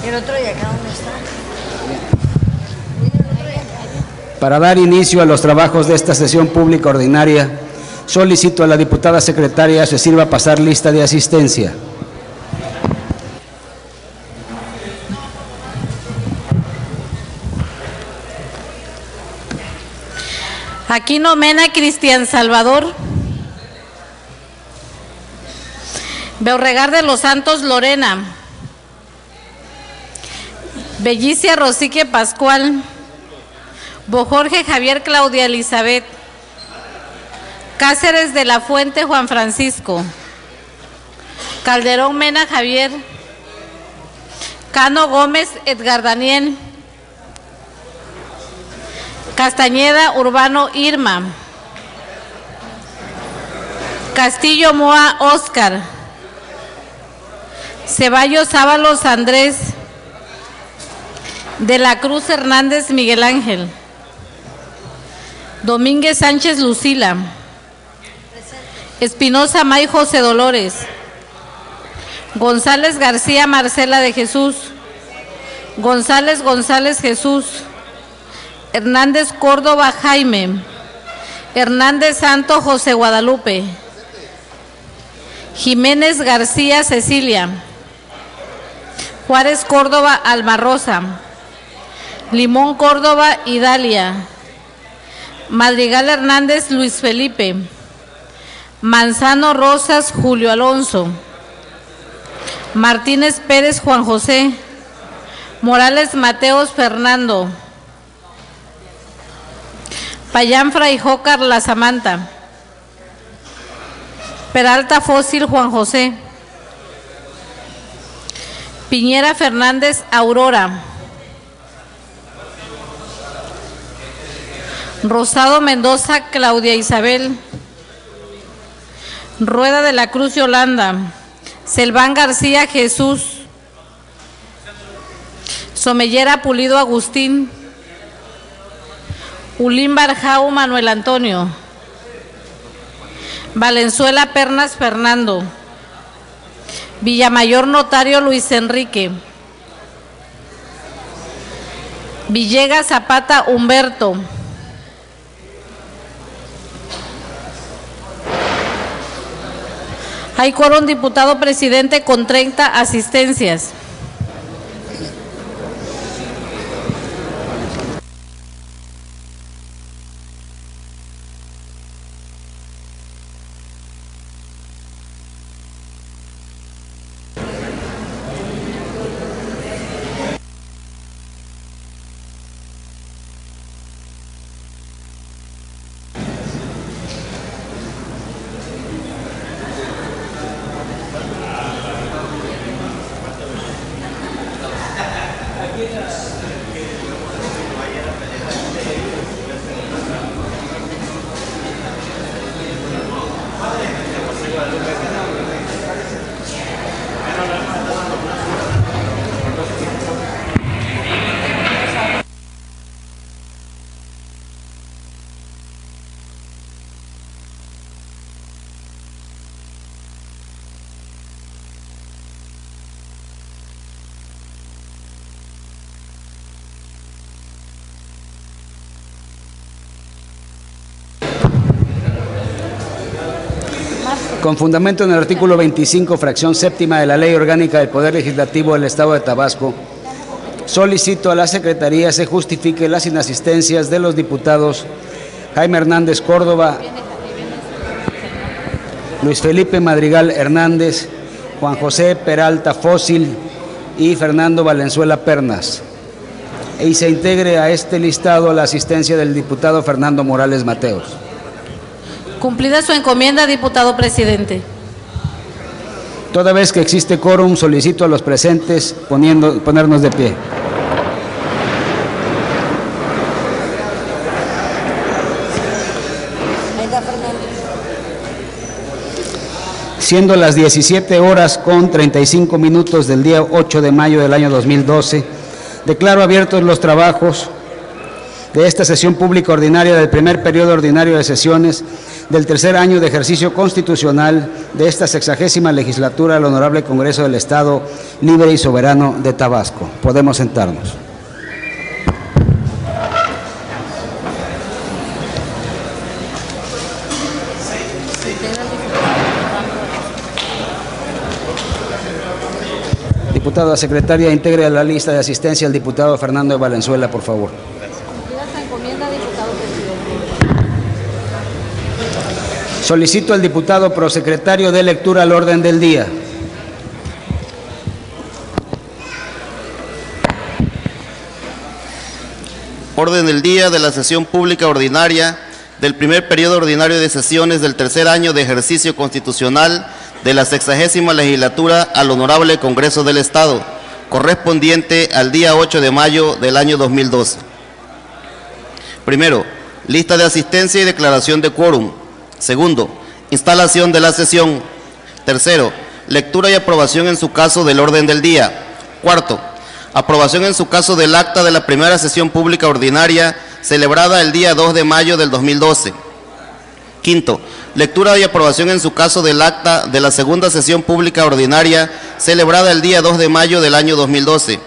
¿El otro y acá dónde está? Para dar inicio a los trabajos de esta sesión pública ordinaria, solicito a la diputada secretaria se sirva a pasar lista de asistencia. Aquino Mena Cristian Salvador. Beauregar de los Santos Lorena. Bellicia Rosique Pascual. Bojorge Javier Claudia Elizabeth. Cáceres de la Fuente Juan Francisco. Calderón Mena Javier. Cano Gómez Edgar Daniel. Castañeda Urbano Irma. Castillo Moa Óscar. Ceballos Ábalos Andrés. De la Cruz Hernández Miguel Ángel. Domínguez Sánchez Lucila. Espinosa May José Dolores. González García Marcela de Jesús. González González Jesús. Hernández Córdoba Jaime. Hernández Santo José Guadalupe. Jiménez García Cecilia. Juárez Córdoba Alma Rosa. Limón Córdoba Idalia. Madrigal Hernández Luis Felipe. Manzano Rosas Julio Alonso. Martínez Pérez Juan José. Morales Mateos Fernando. Payán Fraijó Carla Samantha. Peralta Fósil Juan José. Piñera Fernández Aurora. Rosado Mendoza Claudia Isabel. Rueda de la Cruz Yolanda. Selván García Jesús. Somellera Pulido Agustín. Ulín Barjau Manuel Antonio. Valenzuela Pernas Fernando. Villamayor Notario Luis Enrique. Villegas Zapata Humberto. Hay quórum diputado presidente con 30 asistencias. Con fundamento en el artículo 25, fracción séptima de la Ley Orgánica del Poder Legislativo del Estado de Tabasco, solicito a la Secretaría se justifique las inasistencias de los diputados Jaime Hernández Córdoba, Luis Felipe Madrigal Hernández, Juan José Peralta Fósil y Fernando Valenzuela Pernas, y se integre a este listado la asistencia del diputado Fernando Morales Mateos. Cumplida su encomienda, diputado presidente. Toda vez que existe quórum, solicito a los presentes ponernos de pie. Siendo las 17 horas con 35 minutos del día 8 de mayo del año 2012, declaro abiertos los trabajos de esta sesión pública ordinaria del primer periodo ordinario de sesiones del tercer año de ejercicio constitucional de esta 60ª legislatura del Honorable Congreso del Estado Libre y Soberano de Tabasco. Podemos sentarnos. Diputada secretaria, integre a la lista de asistencia al diputado Fernando de Valenzuela, por favor. Solicito al diputado prosecretario de lectura al orden del día. Orden del día de la sesión pública ordinaria del primer periodo ordinario de sesiones del tercer año de ejercicio constitucional de la 60ª legislatura al Honorable Congreso del Estado, correspondiente al día 8 de mayo del año 2012. Primero, lista de asistencia y declaración de quórum. Segundo, instalación de la sesión. Tercero, lectura y aprobación en su caso del orden del día. Cuarto, aprobación en su caso del acta de la primera sesión pública ordinaria celebrada el día 2 de mayo del 2012. Quinto, lectura y aprobación en su caso del acta de la segunda sesión pública ordinaria celebrada el día 2 de mayo del año 2012.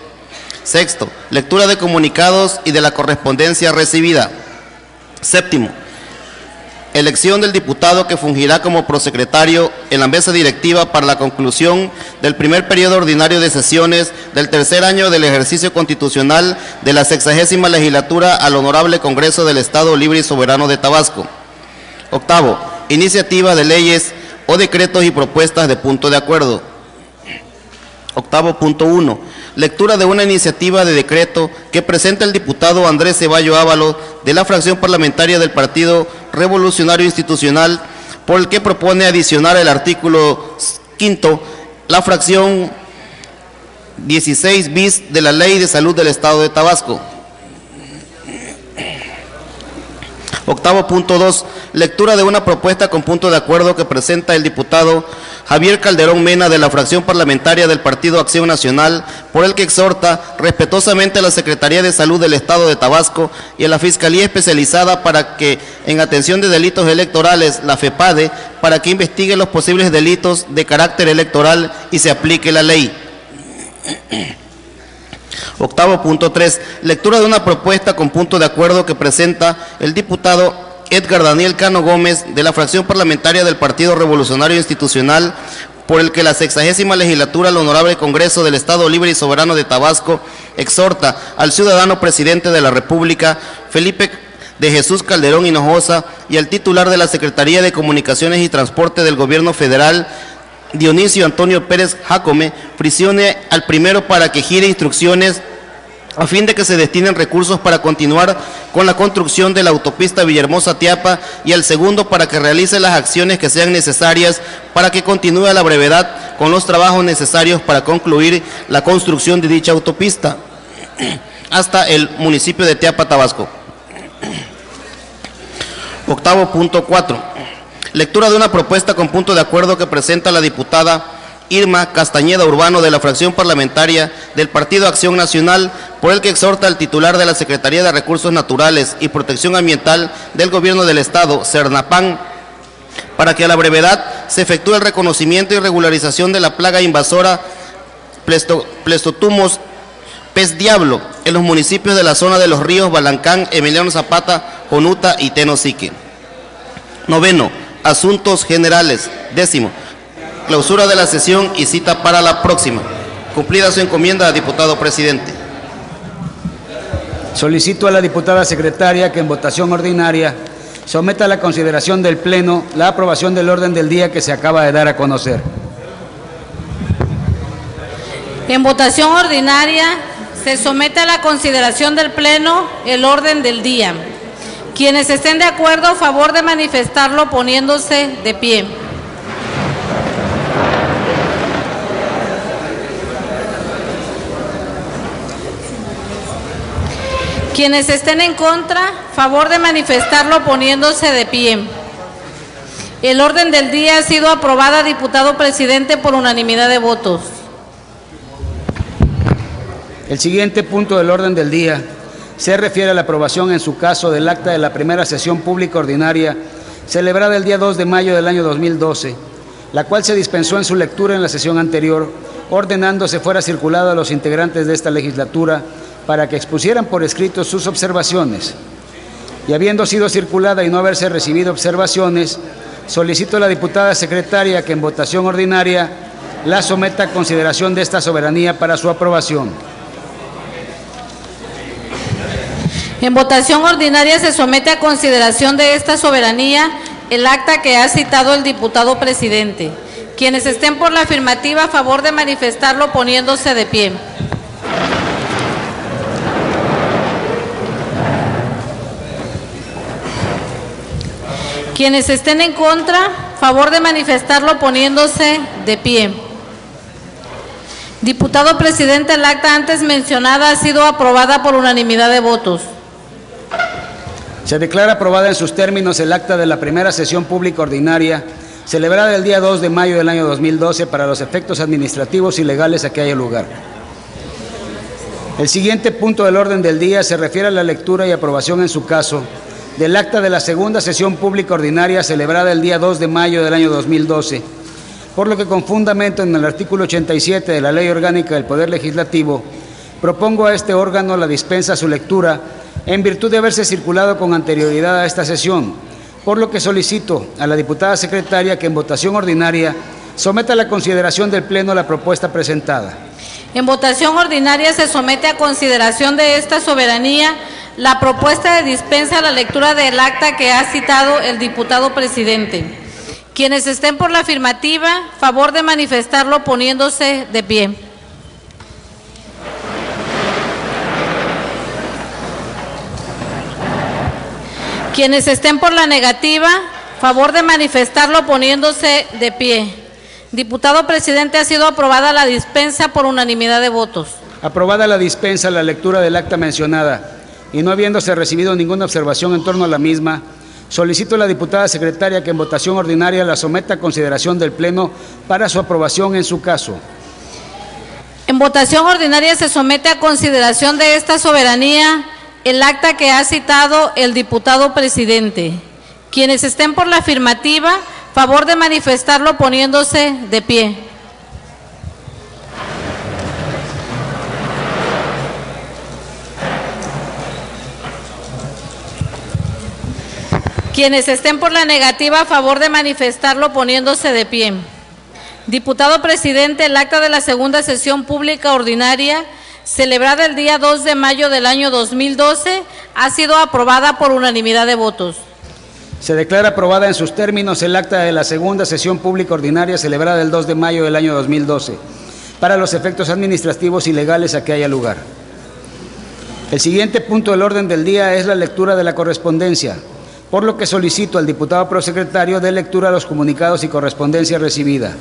Sexto, lectura de comunicados y de la correspondencia recibida. Séptimo, elección del diputado que fungirá como prosecretario en la mesa directiva para la conclusión del primer periodo ordinario de sesiones del tercer año del ejercicio constitucional de la 60ª legislatura al Honorable Congreso del Estado Libre y Soberano de Tabasco. Octavo, iniciativa de leyes o decretos y propuestas de punto de acuerdo. Octavo punto 1. Lectura de una iniciativa de decreto que presenta el diputado Andrés Ceballo Ábalos de la fracción parlamentaria del Partido Revolucionario Institucional, por el que propone adicionar el artículo 5, la fracción 16 bis de la Ley de Salud del Estado de Tabasco. Octavo punto 2, lectura de una propuesta con punto de acuerdo que presenta el diputado Javier Calderón Mena de la fracción parlamentaria del Partido Acción Nacional, por el que exhorta respetuosamente a la Secretaría de Salud del Estado de Tabasco y a la Fiscalía Especializada para que, en atención de delitos electorales, la FEPADE, para que investigue los posibles delitos de carácter electoral y se aplique la ley. Octavo punto 3, lectura de una propuesta con punto de acuerdo que presenta el diputado Edgar Daniel Cano Gómez de la fracción parlamentaria del Partido Revolucionario Institucional, por el que la 60ª legislatura al Honorable Congreso del Estado Libre y Soberano de Tabasco exhorta al ciudadano presidente de la República, Felipe de Jesús Calderón Hinojosa, y al titular de la Secretaría de Comunicaciones y Transporte del Gobierno Federal, Dionisio Antonio Pérez Jácome, prisione al primero para que gire instrucciones a fin de que se destinen recursos para continuar con la construcción de la autopista Villahermosa-Tiapa, y al segundo para que realice las acciones que sean necesarias para que continúe a la brevedad con los trabajos necesarios para concluir la construcción de dicha autopista hasta el municipio de Tiapa, Tabasco. Octavo punto 4. Lectura de una propuesta con punto de acuerdo que presenta la diputada Irma Castañeda Urbano de la fracción parlamentaria del Partido Acción Nacional, por el que exhorta al titular de la Secretaría de Recursos Naturales y Protección Ambiental del Gobierno del Estado, Cernapan, para que a la brevedad se efectúe el reconocimiento y regularización de la plaga invasora Plestotumos pez diablo en los municipios de la zona de los ríos Balancán, Emiliano Zapata, Jonuta y Tenosique. Noveno, asuntos generales. Décimo, clausura de la sesión y cita para la próxima. Cumplida su encomienda, diputado presidente. Solicito a la diputada secretaria que en votación ordinaria someta a la consideración del Pleno la aprobación del orden del día que se acaba de dar a conocer. En votación ordinaria se somete a la consideración del Pleno el orden del día. Quienes estén de acuerdo, a favor de manifestarlo poniéndose de pie. Quienes estén en contra, favor de manifestarlo poniéndose de pie. El orden del día ha sido aprobada, diputado presidente, por unanimidad de votos. El siguiente punto del orden del día se refiere a la aprobación en su caso del acta de la primera sesión pública ordinaria celebrada el día 2 de mayo del año 2012, la cual se dispensó en su lectura en la sesión anterior, ordenándose fuera circulada a los integrantes de esta legislatura para que expusieran por escrito sus observaciones. Y habiendo sido circulada y no haberse recibido observaciones, solicito a la diputada secretaria que en votación ordinaria la someta a consideración de esta soberanía para su aprobación. En votación ordinaria se somete a consideración de esta soberanía el acta que ha citado el diputado presidente. Quienes estén por la afirmativa, a favor de manifestarlo poniéndose de pie. Quienes estén en contra, favor de manifestarlo poniéndose de pie. Diputado presidente, el acta antes mencionada ha sido aprobada por unanimidad de votos. Se declara aprobada en sus términos el acta de la primera sesión pública ordinaria celebrada el día 2 de mayo del año 2012 para los efectos administrativos y legales a que haya lugar. El siguiente punto del orden del día se refiere a la lectura y aprobación en su caso del acta de la segunda sesión pública ordinaria celebrada el día 2 de mayo del año 2012, por lo que con fundamento en el artículo 87 de la Ley Orgánica del Poder Legislativo, propongo a este órgano la dispensa a su lectura en virtud de haberse circulado con anterioridad a esta sesión, por lo que solicito a la diputada secretaria que en votación ordinaria someta a la consideración del Pleno la propuesta presentada. En votación ordinaria se somete a consideración de esta soberanía la propuesta de dispensa a la lectura del acta que ha citado el diputado presidente. Quienes estén por la afirmativa, favor de manifestarlo poniéndose de pie. Quienes estén por la negativa, favor de manifestarlo poniéndose de pie. Diputado presidente, ha sido aprobada la dispensa por unanimidad de votos. Aprobada la dispensa a la lectura del acta mencionada y no habiéndose recibido ninguna observación en torno a la misma, solicito a la diputada secretaria que en votación ordinaria la someta a consideración del Pleno para su aprobación en su caso. En votación ordinaria se somete a consideración de esta soberanía el acta que ha citado el diputado presidente. Quienes estén por la afirmativa, favor de manifestarlo poniéndose de pie. Quienes estén por la negativa, a favor de manifestarlo poniéndose de pie. Diputado presidente, el acta de la segunda sesión pública ordinaria, celebrada el día 2 de mayo del año 2012, ha sido aprobada por unanimidad de votos. Se declara aprobada en sus términos el acta de la segunda sesión pública ordinaria celebrada el 2 de mayo del año 2012, para los efectos administrativos y legales a que haya lugar. El siguiente punto del orden del día es la lectura de la correspondencia, por lo que solicito al diputado prosecretario de lectura a los comunicados y correspondencia recibida.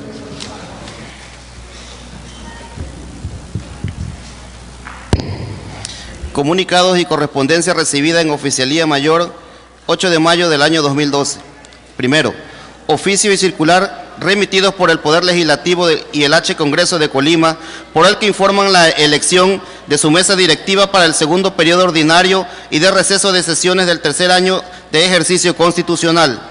Comunicados y correspondencia recibida en Oficialía Mayor, 8 de mayo del año 2012. Primero, oficio y circular remitidos por el Poder Legislativo y el H Congreso de Colima, por el que informan la elección de su mesa directiva para el segundo periodo ordinario y de receso de sesiones del tercer año de ejercicio constitucional.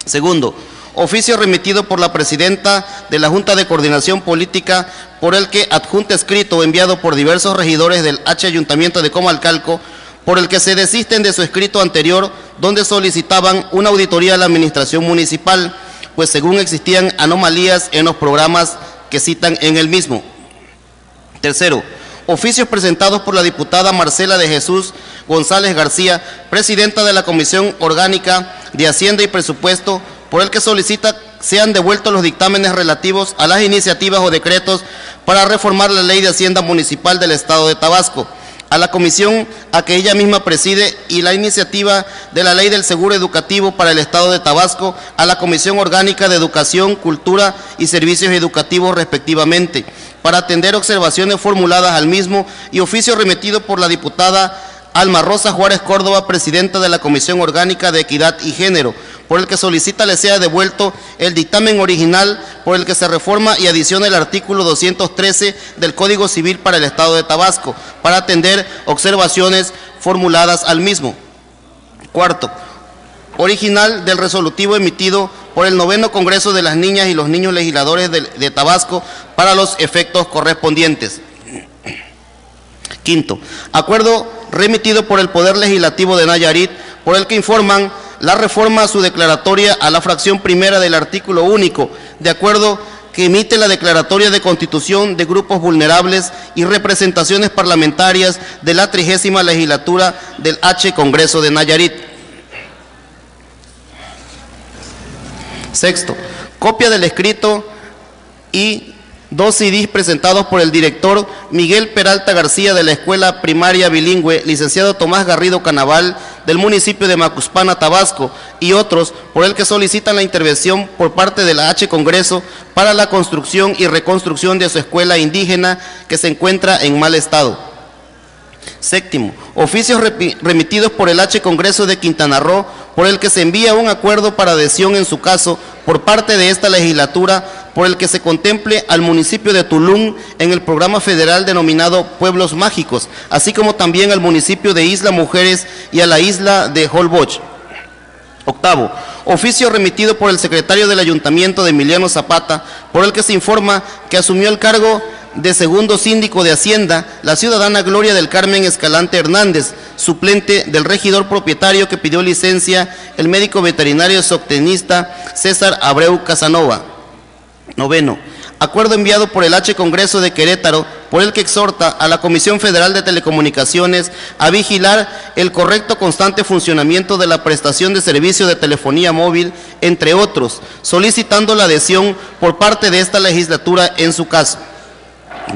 Segundo, oficio remitido por la presidenta de la Junta de Coordinación Política, por el que adjunta escrito enviado por diversos regidores del H Ayuntamiento de Comalcalco, por el que se desisten de su escrito anterior, donde solicitaban una auditoría a la administración municipal, pues según existían anomalías en los programas que citan en el mismo. Tercero, oficios presentados por la diputada Marcela de Jesús González García, presidenta de la Comisión Orgánica de Hacienda y Presupuesto, por el que solicita sean devueltos los dictámenes relativos a las iniciativas o decretos para reformar la Ley de Hacienda Municipal del Estado de Tabasco, a la comisión a que ella misma preside, y la iniciativa de la Ley del Seguro Educativo para el Estado de Tabasco a la Comisión Orgánica de Educación, Cultura y Servicios Educativos respectivamente, para atender observaciones formuladas al mismo, y oficio remitido por la diputada Alma Rosa Juárez Córdoba, presidenta de la Comisión Orgánica de Equidad y Género, por el que solicita le sea devuelto el dictamen original por el que se reforma y adiciona el artículo 213 del Código Civil para el Estado de Tabasco, para atender observaciones formuladas al mismo. Cuarto, original del resolutivo emitido por el 9º Congreso de las Niñas y los Niños Legisladores de Tabasco para los efectos correspondientes. Quinto, acuerdo remitido por el Poder Legislativo de Nayarit, por el que informan la reforma a su declaratoria a la fracción primera del artículo único, de acuerdo que emite la declaratoria de constitución de grupos vulnerables y representaciones parlamentarias de la 30ª legislatura del H. Congreso de Nayarit. Sexto, copia del escrito y 2 CDs presentados por el director Miguel Peralta García de la Escuela Primaria Bilingüe, licenciado Tomás Garrido Canaval, del municipio de Macuspana, Tabasco, y otros por el que solicitan la intervención por parte de la H. Congreso para la construcción y reconstrucción de su escuela indígena que se encuentra en mal estado. Séptimo, oficios remitidos por el H. Congreso de Quintana Roo, por el que se envía un acuerdo para adhesión en su caso por parte de esta legislatura, por el que se contemple al municipio de Tulum en el programa federal denominado Pueblos Mágicos, así como también al municipio de Isla Mujeres y a la isla de Holbox. Octavo, oficio remitido por el secretario del Ayuntamiento de Emiliano Zapata, por el que se informa que asumió el cargo de segundo síndico de Hacienda la ciudadana Gloria del Carmen Escalante Hernández, suplente del regidor propietario que pidió licencia el médico veterinario zootecnista César Abreu Casanova. Noveno, acuerdo enviado por el H. Congreso de Querétaro, por el que exhorta a la Comisión Federal de Telecomunicaciones a vigilar el correcto constante funcionamiento de la prestación de servicio de telefonía móvil, entre otros, solicitando la adhesión por parte de esta legislatura en su caso.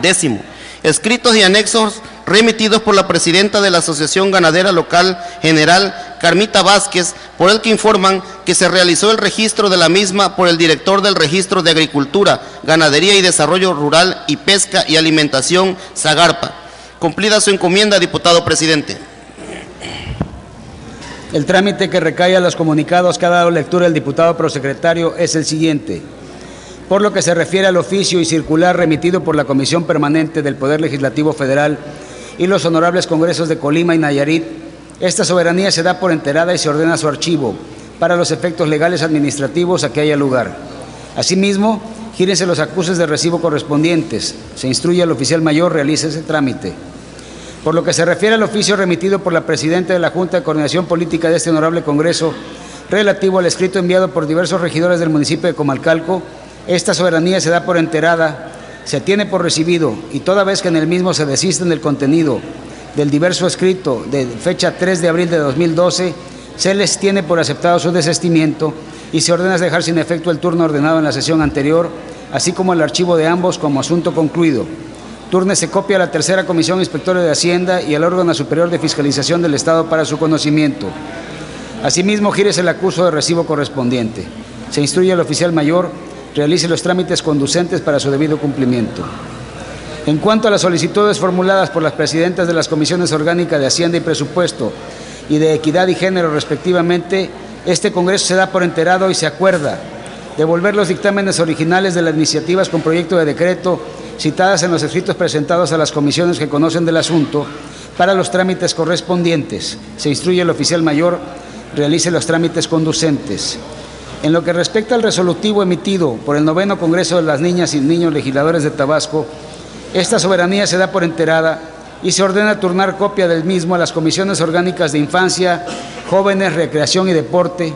Décimo, escritos y anexos remitidos por la presidenta de la Asociación Ganadera Local General, Carmita Vázquez, por el que informan que se realizó el registro de la misma por el director del Registro de Agricultura, Ganadería y Desarrollo Rural y Pesca y Alimentación, Zagarpa. Cumplida su encomienda, diputado presidente. El trámite que recae a los comunicados que ha dado lectura el diputado prosecretario es el siguiente. Por lo que se refiere al oficio y circular remitido por la Comisión Permanente del Poder Legislativo Federal y los honorables congresos de Colima y Nayarit, esta soberanía se da por enterada y se ordena su archivo para los efectos legales administrativos a que haya lugar. Asimismo, gírense los acuses de recibo correspondientes. Se instruye al oficial mayor realice ese trámite. Por lo que se refiere al oficio remitido por la presidenta de la Junta de Coordinación Política de este honorable Congreso, relativo al escrito enviado por diversos regidores del municipio de Comalcalco, esta soberanía se da por enterada, se tiene por recibido y toda vez que en el mismo se desisten del contenido del diverso escrito de fecha 3 de abril de 2012, se les tiene por aceptado su desistimiento y se ordena dejar sin efecto el turno ordenado en la sesión anterior, así como el archivo de ambos como asunto concluido. Túrnese copia a la tercera Comisión Inspectora de Hacienda y al órgano superior de fiscalización del Estado para su conocimiento. Asimismo, gírese el acuso de recibo correspondiente. Se instruye al oficial mayor realice los trámites conducentes para su debido cumplimiento. En cuanto a las solicitudes formuladas por las presidentas de las comisiones orgánicas de Hacienda y Presupuesto y de Equidad y Género respectivamente, este Congreso se da por enterado y se acuerda devolver los dictámenes originales de las iniciativas con proyecto de decreto citadas en los escritos presentados a las comisiones que conocen del asunto para los trámites correspondientes. Se instruye al oficial mayor realice los trámites conducentes. En lo que respecta al resolutivo emitido por el 9º Congreso de las Niñas y Niños Legisladores de Tabasco, esta soberanía se da por enterada y se ordena turnar copia del mismo a las comisiones orgánicas de Infancia, Jóvenes, Recreación y Deporte,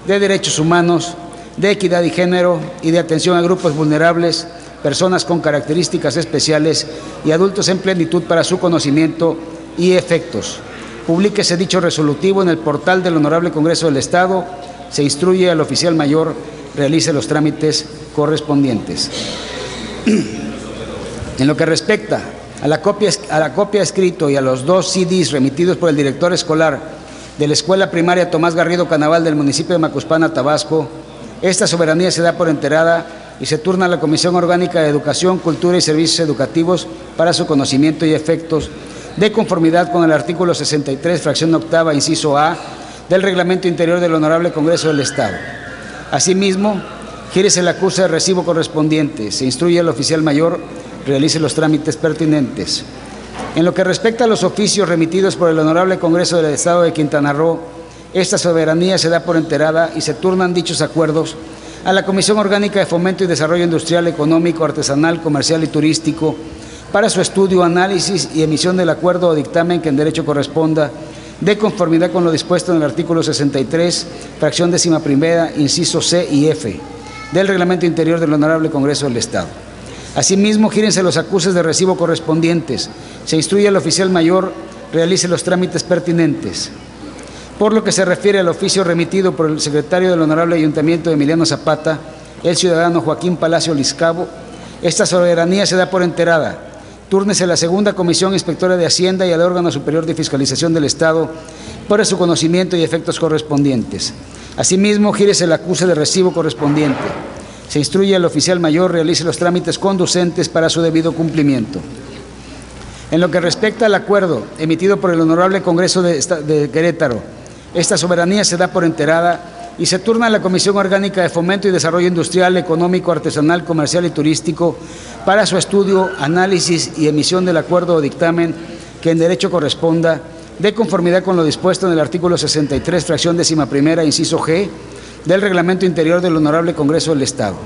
de Derechos Humanos, de Equidad y Género y de Atención a Grupos Vulnerables, Personas con Características Especiales y Adultos en Plenitud para su conocimiento y efectos. Publíquese dicho resolutivo en el portal del Honorable Congreso del Estado. Se instruye al oficial mayor realice los trámites correspondientes. En lo que respecta a la copia escrito y a los 2 CDs remitidos por el director escolar de la Escuela Primaria Tomás Garrido Canaval del municipio de Macuspana, Tabasco, esta soberanía se da por enterada y se turna a la Comisión Orgánica de Educación, Cultura y Servicios Educativos para su conocimiento y efectos, de conformidad con el artículo 63, fracción octava, inciso A, del Reglamento Interior del Honorable Congreso del Estado. Asimismo, gírese el acuse de recibo correspondiente, se instruye al oficial mayor, realice los trámites pertinentes. En lo que respecta a los oficios remitidos por el Honorable Congreso del Estado de Quintana Roo, esta soberanía se da por enterada y se turnan dichos acuerdos a la Comisión Orgánica de Fomento y Desarrollo Industrial, Económico, Artesanal, Comercial y Turístico para su estudio, análisis y emisión del acuerdo o dictamen que en derecho corresponda, de conformidad con lo dispuesto en el artículo 63, fracción 11ª, inciso C y F, del Reglamento Interior del Honorable Congreso del Estado. Asimismo, gírense los acuses de recibo correspondientes, se instruye al oficial mayor, realice los trámites pertinentes. Por lo que se refiere al oficio remitido por el secretario del Honorable Ayuntamiento de Emiliano Zapata, el ciudadano Joaquín Palacio Liscabo, esta soberanía se da por enterada. Túrnese la segunda Comisión Inspectora de Hacienda y al órgano superior de fiscalización del Estado por su conocimiento y efectos correspondientes. Asimismo, gírese el acuse de recibo correspondiente. Se instruye al oficial mayor, realice los trámites conducentes para su debido cumplimiento. En lo que respecta al acuerdo emitido por el Honorable Congreso de Querétaro, esta soberanía se da por enterada y se turna a la Comisión Orgánica de Fomento y Desarrollo Industrial, Económico, Artesanal, Comercial y Turístico para su estudio, análisis y emisión del acuerdo o dictamen que en derecho corresponda, de conformidad con lo dispuesto en el artículo 63, fracción 11ª, inciso G, del Reglamento Interior del Honorable Congreso del Estado.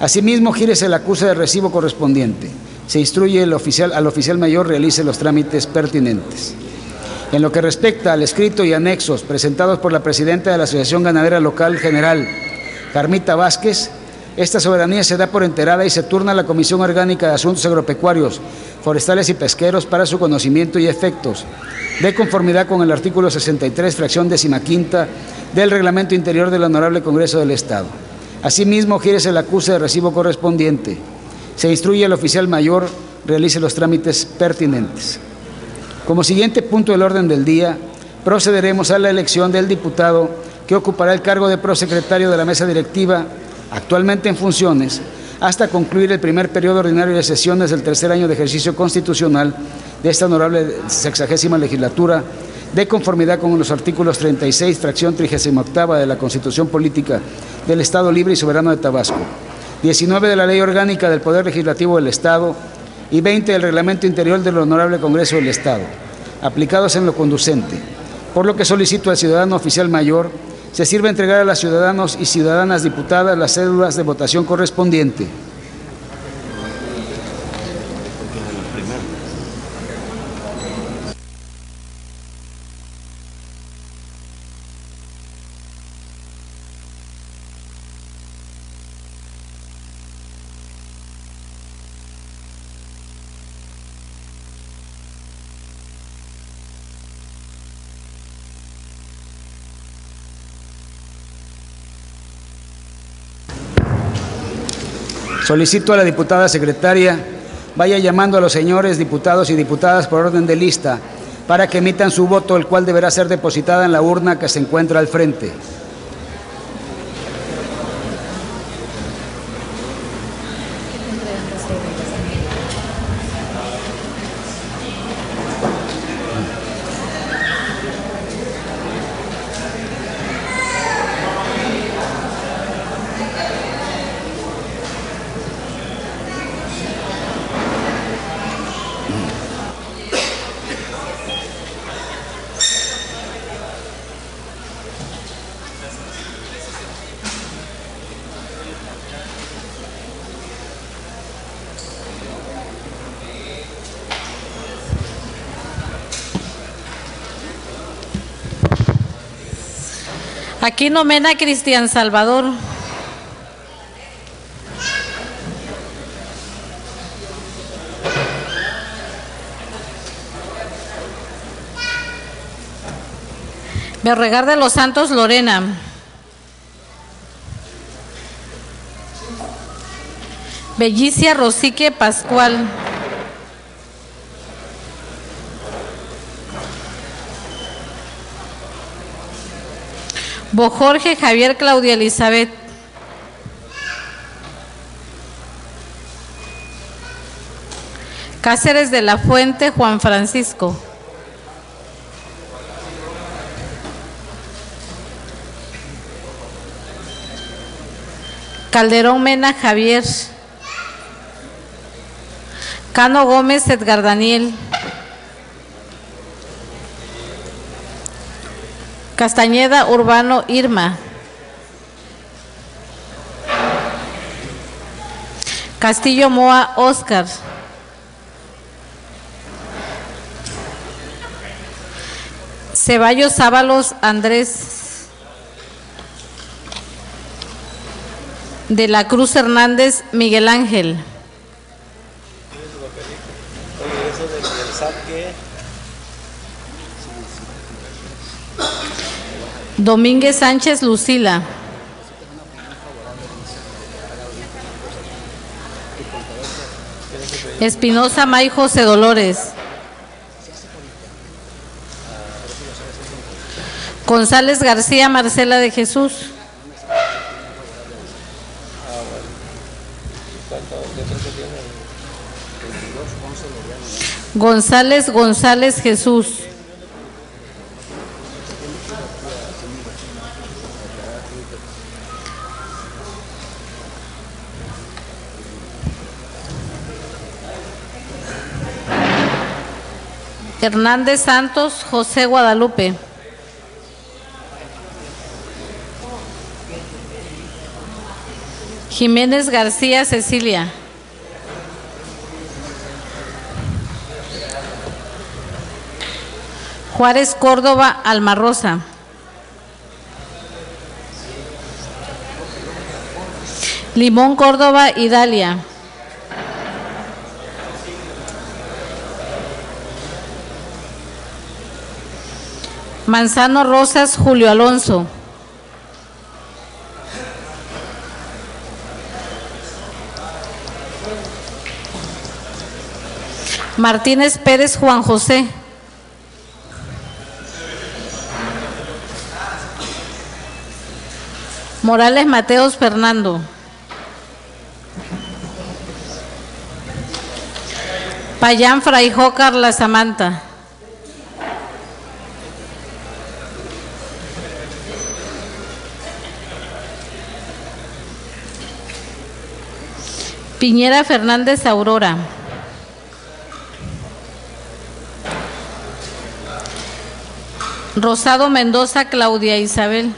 Asimismo, gírese el acuse de recibo correspondiente. Se instruye al oficial mayor, realice los trámites pertinentes. En lo que respecta al escrito y anexos presentados por la presidenta de la Asociación Ganadera Local General, Carmita Vázquez, esta soberanía se da por enterada y se turna a la Comisión Orgánica de Asuntos Agropecuarios, Forestales y Pesqueros para su conocimiento y efectos, de conformidad con el artículo 63, fracción 15ª del Reglamento Interior del Honorable Congreso del Estado. Asimismo, gírese el acuse de recibo correspondiente. Se instruye al oficial mayor, realice los trámites pertinentes. Como siguiente punto del orden del día, procederemos a la elección del diputado que ocupará el cargo de prosecretario de la mesa directiva, actualmente en funciones, hasta concluir el primer periodo ordinario de sesiones del tercer año de ejercicio constitucional de esta honorable 60ª legislatura, de conformidad con los artículos 36, fracción 38ª de la Constitución Política del Estado Libre y Soberano de Tabasco, 19 de la Ley Orgánica del Poder Legislativo del Estado y 20 del Reglamento Interior del Honorable Congreso del Estado, aplicados en lo conducente, por lo que solicito al ciudadano oficial mayor se sirva entregar a los ciudadanos y ciudadanas diputadas las cédulas de votación correspondiente. Solicito a la diputada secretaria vaya llamando a los señores diputados y diputadas por orden de lista para que emitan su voto, el cual deberá ser depositada en la urna que se encuentra al frente. Aquí nomena Cristian Salvador. Berregar de los Santos Lorena. Bellicia Rosique Pascual. Bojorge Javier Claudia Elizabeth. Cáceres de la Fuente Juan Francisco. Calderón Mena Javier. Cano Gómez Edgar Daniel. Castañeda Urbano Irma. Castillo Moa Óscar. Ceballos Ábalos Andrés. De la Cruz Hernández Miguel Ángel. Domínguez Sánchez Lucila. Espinosa May José Dolores. González García Marcela de Jesús. González Jesús. Hernández Santos José Guadalupe. Jiménez García Cecilia. Juárez Córdoba Alma Rosa. Limón Córdoba Idalia. Manzano Rosas Julio Alonso. Martínez Pérez Juan José. Morales Mateos Fernando. Payán Fraijó Carla Samantha. Piñera Fernández Aurora. Rosado Mendoza Claudia Isabel.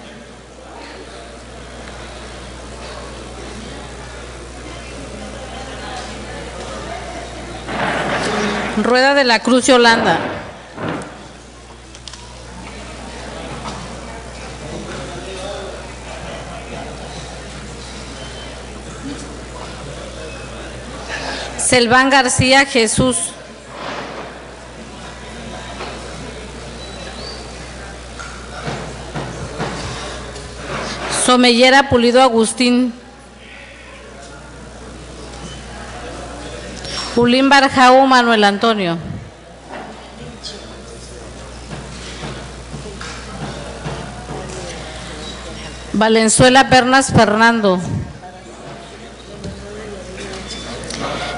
Rueda de la Cruz Yolanda. Selván García Jesús. Somellera Pulido Agustín. Ulín Barjau Manuel Antonio. Valenzuela Pernas Fernando.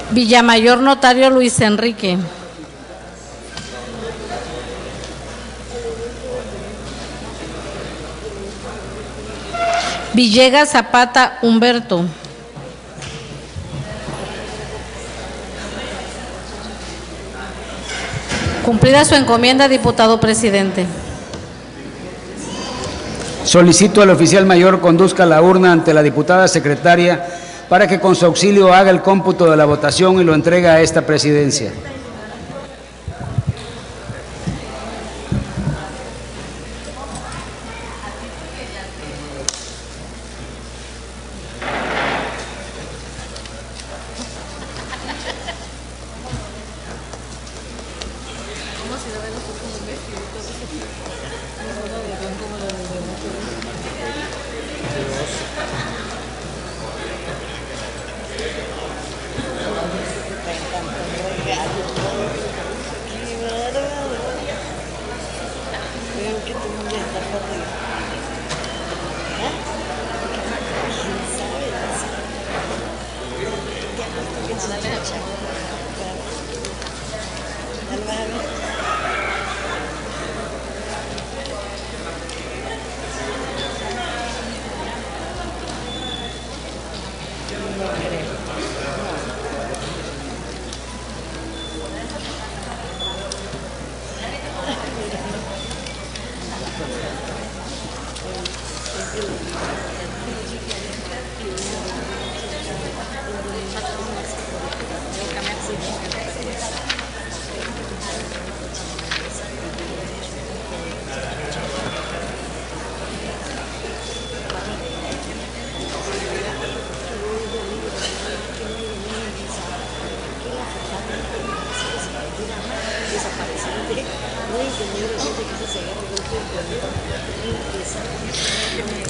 Villamayor Notario Luis Enrique. Villegas Zapata Humberto. Cumplida su encomienda, diputado presidente. Solicito al oficial mayor conduzca la urna ante la diputada secretaria para que con su auxilio haga el cómputo de la votación y lo entregue a esta presidencia.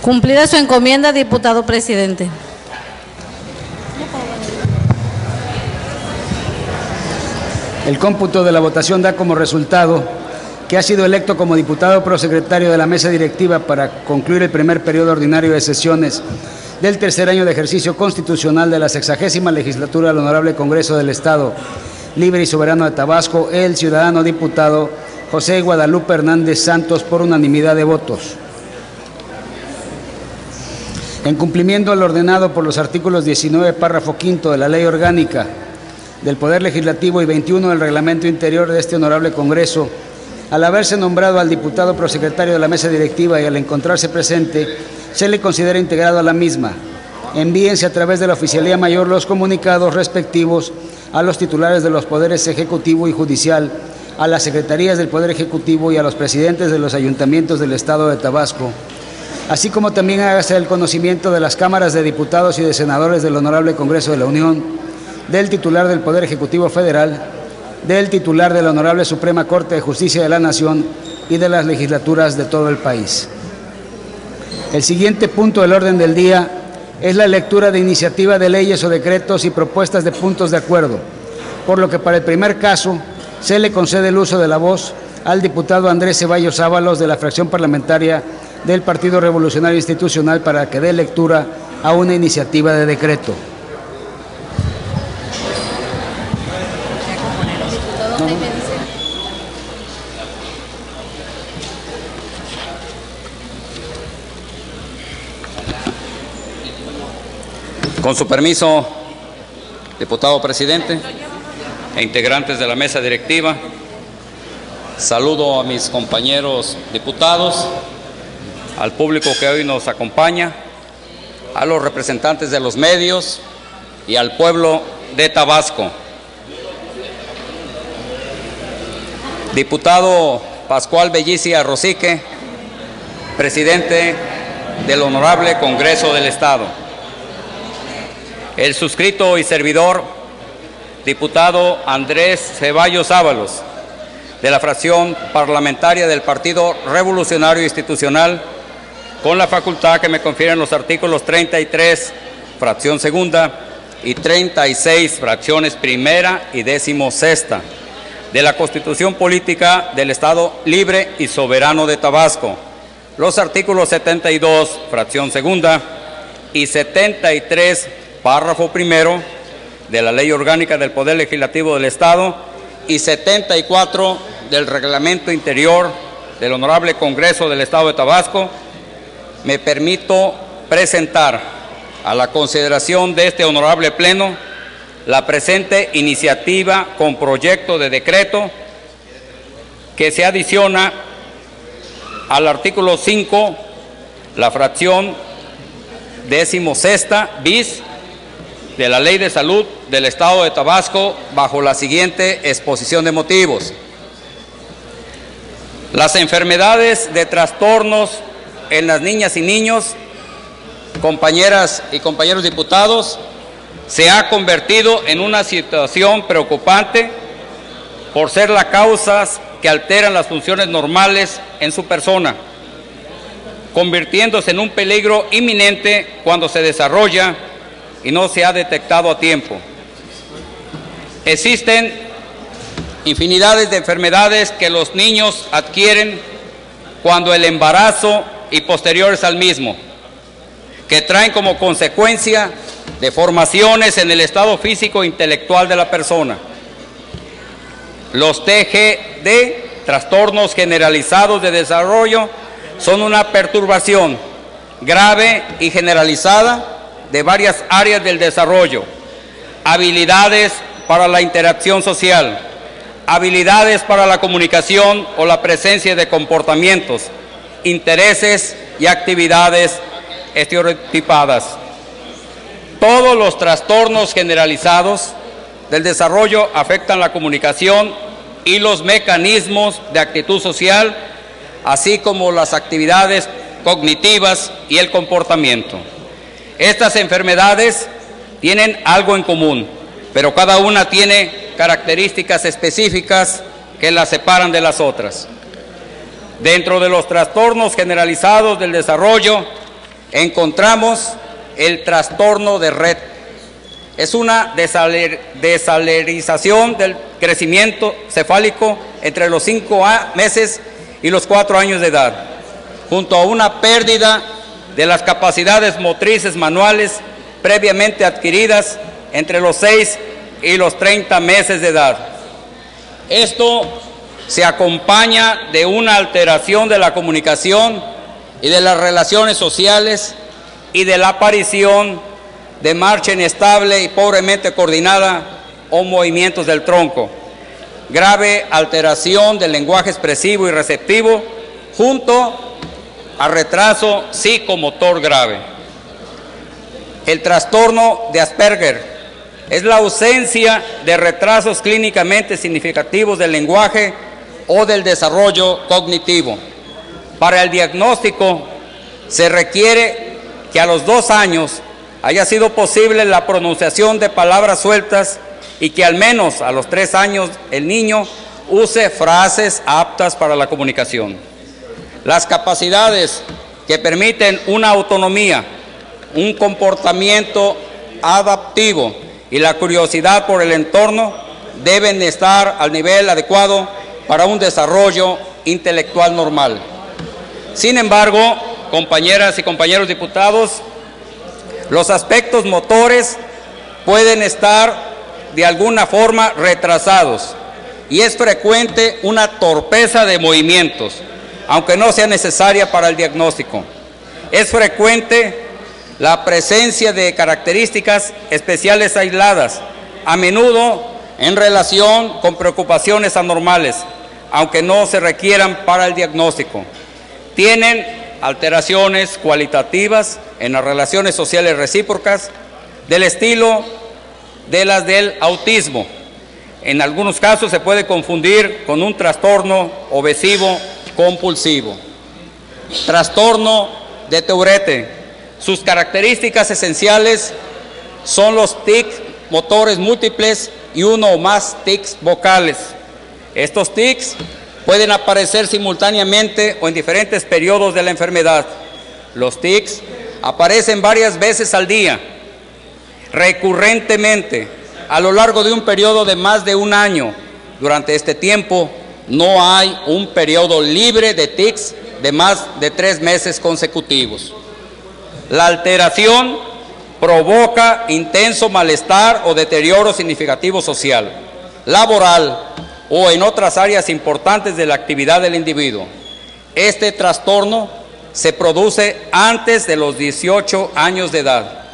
Cumplida su encomienda, diputado presidente. El cómputo de la votación da como resultado que ha sido electo como diputado prosecretario de la mesa directiva para concluir el primer periodo ordinario de sesiones del tercer año de ejercicio constitucional de la 60ª legislatura del Honorable Congreso del Estado Libre y Soberano de Tabasco, el ciudadano diputado José Guadalupe Hernández Santos, por unanimidad de votos. En cumplimiento al ordenado por los artículos 19, párrafo quinto de la Ley Orgánica del Poder Legislativo y 21 del Reglamento Interior de este Honorable Congreso, al haberse nombrado al diputado prosecretario de la mesa directiva y al encontrarse presente, se le considera integrado a la misma. Envíense a través de la Oficialía Mayor los comunicados respectivos a los titulares de los poderes ejecutivo y judicial, a las secretarías del Poder Ejecutivo y a los presidentes de los ayuntamientos del Estado de Tabasco, así como también hágase el conocimiento de las cámaras de diputados y de senadores del Honorable Congreso de la Unión, del titular del Poder Ejecutivo Federal, del titular de la Honorable Suprema Corte de Justicia de la Nación y de las legislaturas de todo el país. El siguiente punto del orden del día es la lectura de iniciativa de leyes o decretos y propuestas de puntos de acuerdo, por lo que para el primer caso se le concede el uso de la voz al diputado Andrés Ceballos Ábalos, de la fracción parlamentaria del Partido Revolucionario Institucional, para que dé lectura a una iniciativa de decreto. Con su permiso, diputado presidente e integrantes de la mesa directiva, saludo a mis compañeros diputados, al público que hoy nos acompaña, a los representantes de los medios y al pueblo de Tabasco. Diputado Pascual Bellici Arrocique, presidente del Honorable Congreso del Estado. El suscrito y servidor, diputado Andrés Ceballos Ábalos, de la fracción parlamentaria del Partido Revolucionario Institucional, con la facultad que me confieren los artículos 33, fracción segunda, y 36, fracciones primera y 16ª, de la Constitución Política del Estado Libre y Soberano de Tabasco, los artículos 72, fracción segunda, y 73, párrafo primero, de la Ley Orgánica del Poder Legislativo del Estado y 74 del Reglamento Interior del Honorable Congreso del Estado de Tabasco, me permito presentar a la consideración de este honorable Pleno la presente iniciativa con proyecto de decreto que se adiciona al artículo 5, la fracción 16ª bis de la Ley de Salud del Estado de Tabasco, bajo la siguiente exposición de motivos. Las enfermedades de trastornos en las niñas y niños, compañeras y compañeros diputados, se ha convertido en una situación preocupante por ser las causas que alteran las funciones normales en su persona, convirtiéndose en un peligro inminente cuando se desarrolla y no se ha detectado a tiempo. Existen infinidades de enfermedades que los niños adquieren cuando el embarazo y posteriores al mismo, que traen como consecuencia deformaciones en el estado físico e intelectual de la persona. Los TGD, trastornos generalizados de desarrollo, son una perturbación grave y generalizada de varias áreas del desarrollo: habilidades para la interacción social, habilidades para la comunicación o la presencia de comportamientos, intereses y actividades estereotipadas. Todos los trastornos generalizados del desarrollo afectan la comunicación y los mecanismos de actitud social, así como las actividades cognitivas y el comportamiento. Estas enfermedades tienen algo en común, pero cada una tiene características específicas que las separan de las otras. Dentro de los trastornos generalizados del desarrollo encontramos el trastorno de Rett. Es una desaceleración del crecimiento cefálico entre los 5 meses y los 4 años de edad, junto a una pérdida de las capacidades motrices manuales previamente adquiridas entre los 6 y los 30 meses de edad. Esto se acompaña de una alteración de la comunicación y de las relaciones sociales y de la aparición de marcha inestable y pobremente coordinada o movimientos del tronco, grave alteración del lenguaje expresivo y receptivo, junto a retraso psicomotor grave. El trastorno de Asperger es la ausencia de retrasos clínicamente significativos del lenguaje o del desarrollo cognitivo. Para el diagnóstico se requiere que a los 2 años haya sido posible la pronunciación de palabras sueltas y que al menos a los 3 años el niño use frases aptas para la comunicación. Las capacidades que permiten una autonomía, un comportamiento adaptivo y la curiosidad por el entorno deben estar al nivel adecuado para un desarrollo intelectual normal. Sin embargo, compañeras y compañeros diputados, los aspectos motores pueden estar de alguna forma retrasados y es frecuente una torpeza de movimientos, aunque no sea necesaria para el diagnóstico. Es frecuente la presencia de características especiales aisladas, a menudo en relación con preocupaciones anormales, aunque no se requieran para el diagnóstico. Tienen alteraciones cualitativas en las relaciones sociales recíprocas del estilo de las del autismo. En algunos casos se puede confundir con un trastorno obsesivo compulsivo. Trastorno de Tourette. Sus características esenciales son los tics motores múltiples y uno o más tics vocales. Estos tics pueden aparecer simultáneamente o en diferentes periodos de la enfermedad. Los tics aparecen varias veces al día, recurrentemente, a lo largo de un periodo de más de 1 año. Durante este tiempo no hay un periodo libre de tics de más de 3 meses consecutivos. La alteración provoca intenso malestar o deterioro significativo social, laboral o en otras áreas importantes de la actividad del individuo. Este trastorno se produce antes de los 18 años de edad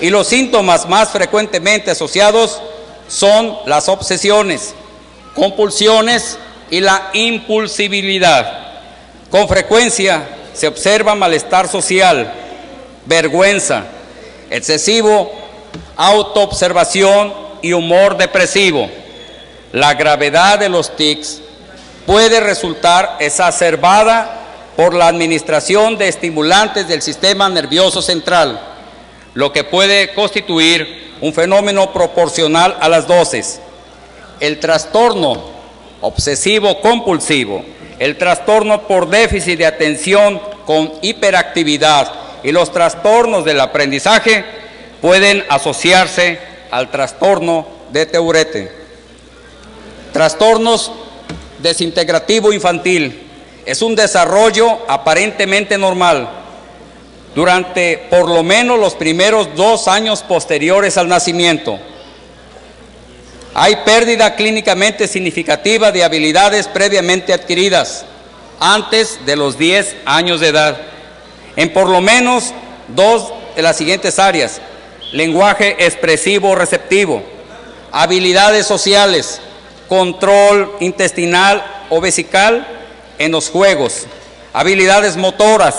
y los síntomas más frecuentemente asociados son las obsesiones, compulsiones y la impulsibilidad. Con frecuencia se observa malestar social, vergüenza, excesivo autoobservación y humor depresivo. La gravedad de los tics puede resultar exacerbada por la administración de estimulantes del sistema nervioso central, lo que puede constituir un fenómeno proporcional a las dosis. El trastorno obsesivo-compulsivo, el trastorno por déficit de atención con hiperactividad y los trastornos del aprendizaje pueden asociarse al trastorno de Tourette. Trastornos desintegrativo infantil. Es un desarrollo aparentemente normal durante por lo menos los primeros 2 años posteriores al nacimiento. Hay pérdida clínicamente significativa de habilidades previamente adquiridas antes de los 10 años de edad, en por lo menos 2 de las siguientes áreas: lenguaje expresivo receptivo, habilidades sociales, control intestinal o vesical en los juegos, habilidades motoras,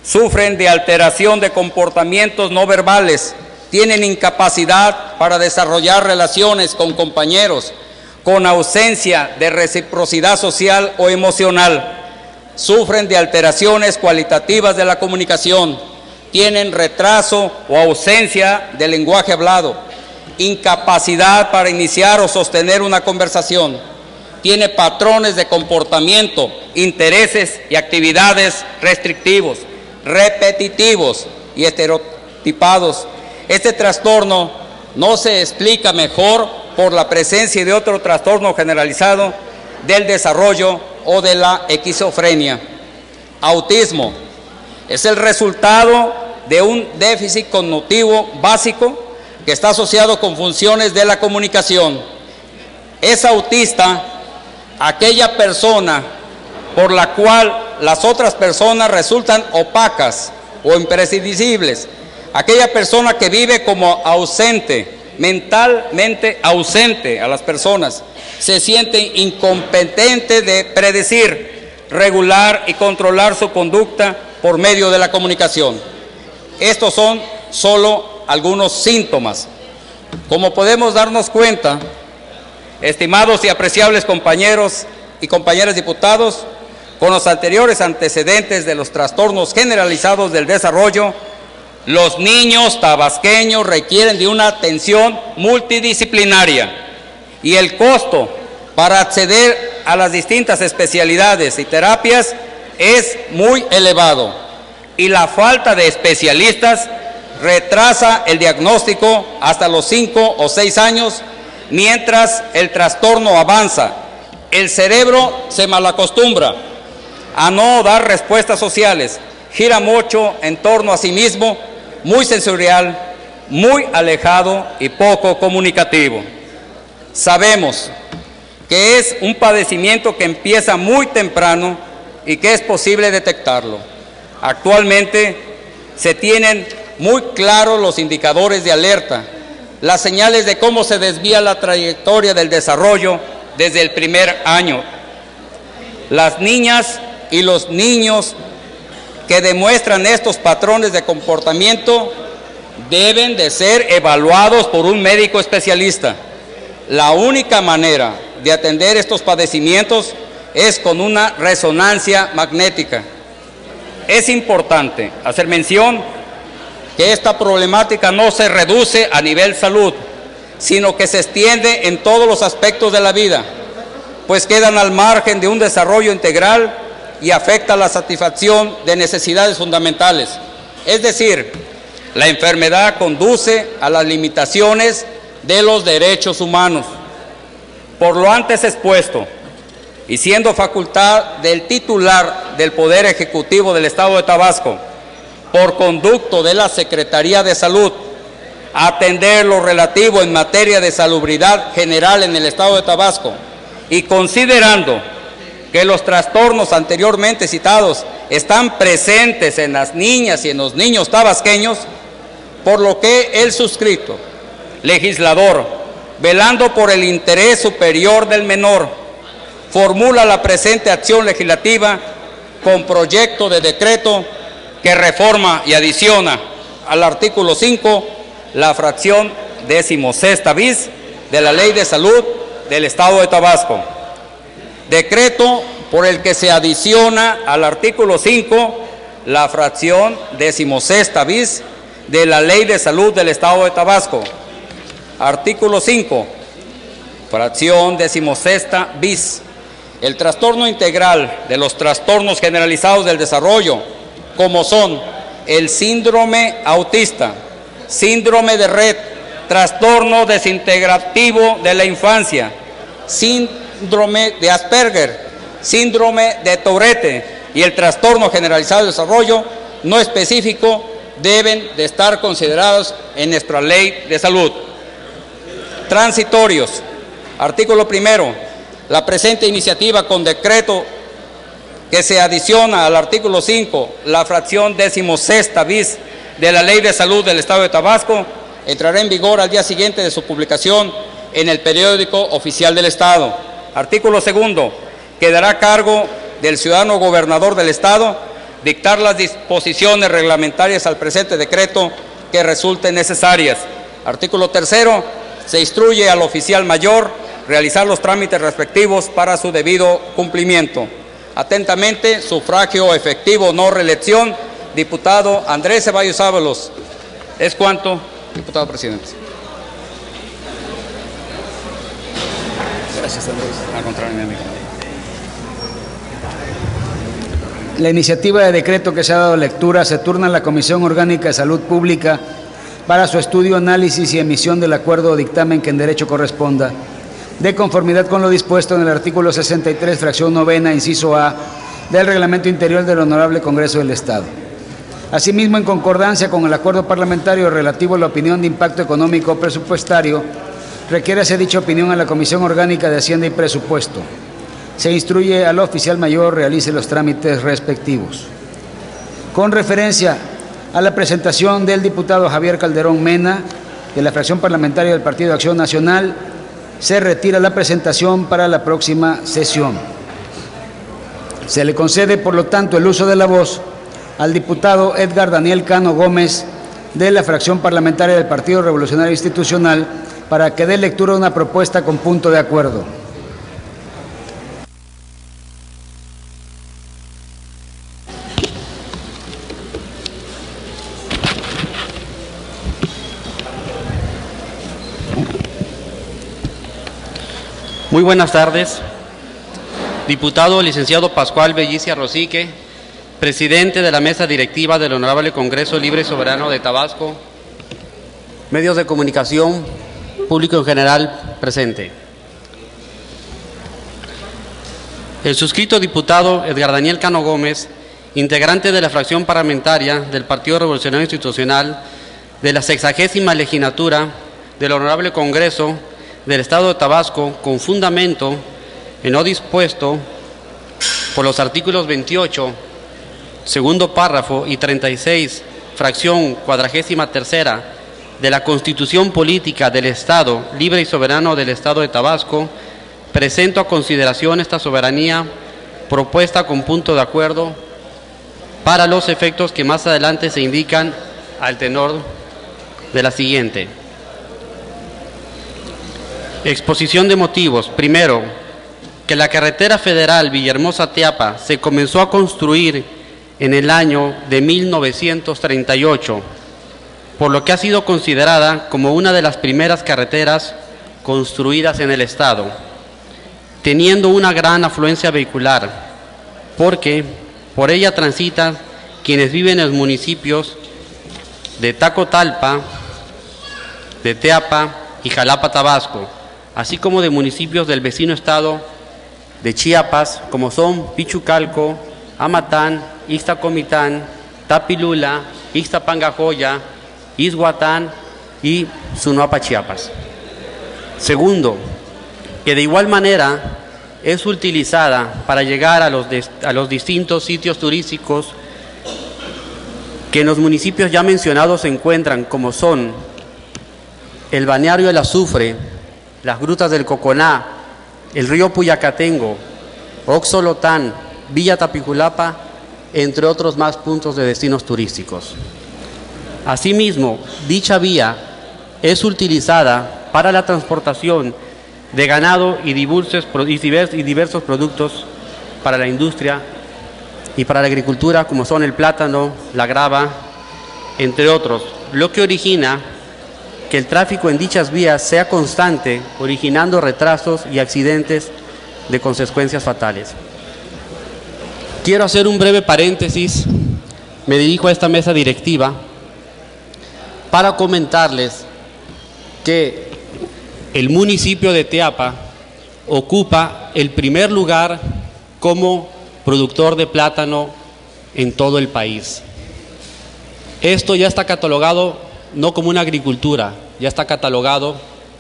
sufren de alteración de comportamientos no verbales, tienen incapacidad para desarrollar relaciones con compañeros, con ausencia de reciprocidad social o emocional, sufren de alteraciones cualitativas de la comunicación, tienen retraso o ausencia de lenguaje hablado, incapacidad para iniciar o sostener una conversación, tiene patrones de comportamiento, intereses y actividades restrictivos, repetitivos y estereotipados. Este trastorno no se explica mejor por la presencia de otro trastorno generalizado del desarrollo o de la esquizofrenia. Autismo es el resultado de un déficit cognitivo básico que está asociado con funciones de la comunicación. Es autista aquella persona por la cual las otras personas resultan opacas o imprescindibles, aquella persona que vive como ausente, mentalmente ausente a las personas, se siente incompetente de predecir, regular y controlar su conducta por medio de la comunicación. Estos son solo algunos síntomas. Como podemos darnos cuenta, estimados y apreciables compañeros y compañeras diputados, con los anteriores antecedentes de los trastornos generalizados del desarrollo, los niños tabasqueños requieren de una atención multidisciplinaria y el costo para acceder a las distintas especialidades y terapias es muy elevado y la falta de especialistas retrasa el diagnóstico hasta los 5 o 6 años mientras el trastorno avanza. El cerebro se malacostumbra a no dar respuestas sociales, gira mucho en torno a sí mismo, muy sensorial, muy alejado y poco comunicativo. Sabemos que es un padecimiento que empieza muy temprano y que es posible detectarlo. Actualmente se tienen muy claros los indicadores de alerta, las señales de cómo se desvía la trayectoria del desarrollo desde el primer año. Las niñas y los niños que demuestran estos patrones de comportamiento deben de ser evaluados por un médico especialista. La única manera de atender estos padecimientos es con una resonancia magnética. Es importante hacer mención que esta problemática no se reduce a nivel salud, sino que se extiende en todos los aspectos de la vida, pues quedan al margen de un desarrollo integral y afecta la satisfacción de necesidades fundamentales. Es decir, la enfermedad conduce a las limitaciones de los derechos humanos. Por lo antes expuesto, y siendo facultad del titular del Poder Ejecutivo del Estado de Tabasco, por conducto de la Secretaría de Salud, atender lo relativo en materia de salubridad general en el Estado de Tabasco, y considerando que los trastornos anteriormente citados están presentes en las niñas y en los niños tabasqueños, por lo que el suscrito legislador, velando por el interés superior del menor, formula la presente acción legislativa con proyecto de decreto que reforma y adiciona al artículo 5 la fracción 16ª bis de la Ley de Salud del Estado de Tabasco. Decreto por el que se adiciona al artículo 5 la fracción 16ª bis de la Ley de Salud del Estado de Tabasco. Artículo 5, fracción 16ª bis. El trastorno integral de los trastornos generalizados del desarrollo, como son el síndrome autista, síndrome de Rett, trastorno desintegrativo de la infancia, síndrome de Asperger, síndrome de Tourette y el trastorno generalizado de desarrollo no específico deben de estar considerados en nuestra ley de salud. Transitorios. Artículo 1. La presente iniciativa con decreto que se adiciona al artículo 5, la fracción 16ª bis de la Ley de Salud del Estado de Tabasco, entrará en vigor al día siguiente de su publicación en el periódico oficial del Estado. Artículo 2. Quedará a cargo del ciudadano gobernador del Estado dictar las disposiciones reglamentarias al presente decreto que resulten necesarias. Artículo 3. Se instruye al oficial mayor realizar los trámites respectivos para su debido cumplimiento. Atentamente, sufragio efectivo, no reelección, diputado Andrés Ceballos Ábalos. Es cuanto, diputado presidente. Gracias, Andrés. Al contrario, mi amigo. La iniciativa de decreto que se ha dado lectura se turna a la Comisión Orgánica de Salud Pública para su estudio, análisis y emisión del acuerdo o dictamen que en derecho corresponda, de conformidad con lo dispuesto en el artículo 63, fracción novena, inciso A, del Reglamento Interior del Honorable Congreso del Estado. Asimismo, en concordancia con el acuerdo parlamentario relativo a la opinión de impacto económico presupuestario, requiérase dicha opinión a la Comisión Orgánica de Hacienda y Presupuesto. Se instruye al oficial mayor realice los trámites respectivos. Con referencia a la presentación del diputado Javier Calderón Mena, de la fracción parlamentaria del Partido Acción Nacional, se retira la presentación para la próxima sesión. Se le concede, por lo tanto, el uso de la voz al diputado Edgar Daniel Cano Gómez, de la fracción parlamentaria del Partido Revolucionario Institucional, para que dé lectura a una propuesta con punto de acuerdo. Muy buenas tardes. Diputado licenciado Pascual Bellicia Rosique, presidente de la mesa directiva del Honorable Congreso Libre y Soberano de Tabasco, medios de comunicación, público en general presente. El suscrito diputado Edgar Daniel Cano Gómez, integrante de la fracción parlamentaria del Partido Revolucionario Institucional de la 60ª legislatura del Honorable Congreso del Estado de Tabasco, con fundamento en lo dispuesto por los artículos 28, segundo párrafo, y 36, fracción 43ª de la Constitución Política del Estado Libre y Soberano del Estado de Tabasco, presento a consideración esta soberanía propuesta con punto de acuerdo para los efectos que más adelante se indican al tenor de la siguiente. Exposición de motivos. Primero, que la carretera federal Villahermosa-Teapa se comenzó a construir en el año de 1938, por lo que ha sido considerada como una de las primeras carreteras construidas en el Estado, teniendo una gran afluencia vehicular, porque por ella transitan quienes viven en los municipios de Tacotalpa, de Teapa y Jalapa, Tabasco, así como de municipios del vecino estado de Chiapas, como son Pichucalco, Amatán, Ixtacomitán, Tapilula, Ixtapangajoya, Izhuatán y Sunuapa, Chiapas. Segundo, que de igual manera es utilizada para llegar a los distintos sitios turísticos que en los municipios ya mencionados se encuentran, como son el Balneario del Azufre, las Grutas del Coconá, el río Puyacatengo, Oxolotán, Villa Tapijulapa, entre otros más puntos de destinos turísticos. Asimismo, dicha vía es utilizada para la transportación de ganado y diversos productos para la industria y para la agricultura, como son el plátano, la grava, entre otros, lo que origina que el tráfico en dichas vías sea constante, originando retrasos y accidentes de consecuencias fatales. Quiero hacer un breve paréntesis, me dirijo a esta mesa directiva para comentarles que el municipio de Teapa ocupa el primer lugar como productor de plátano en todo el país. Esto ya está catalogado no como una agricultura, ya está catalogado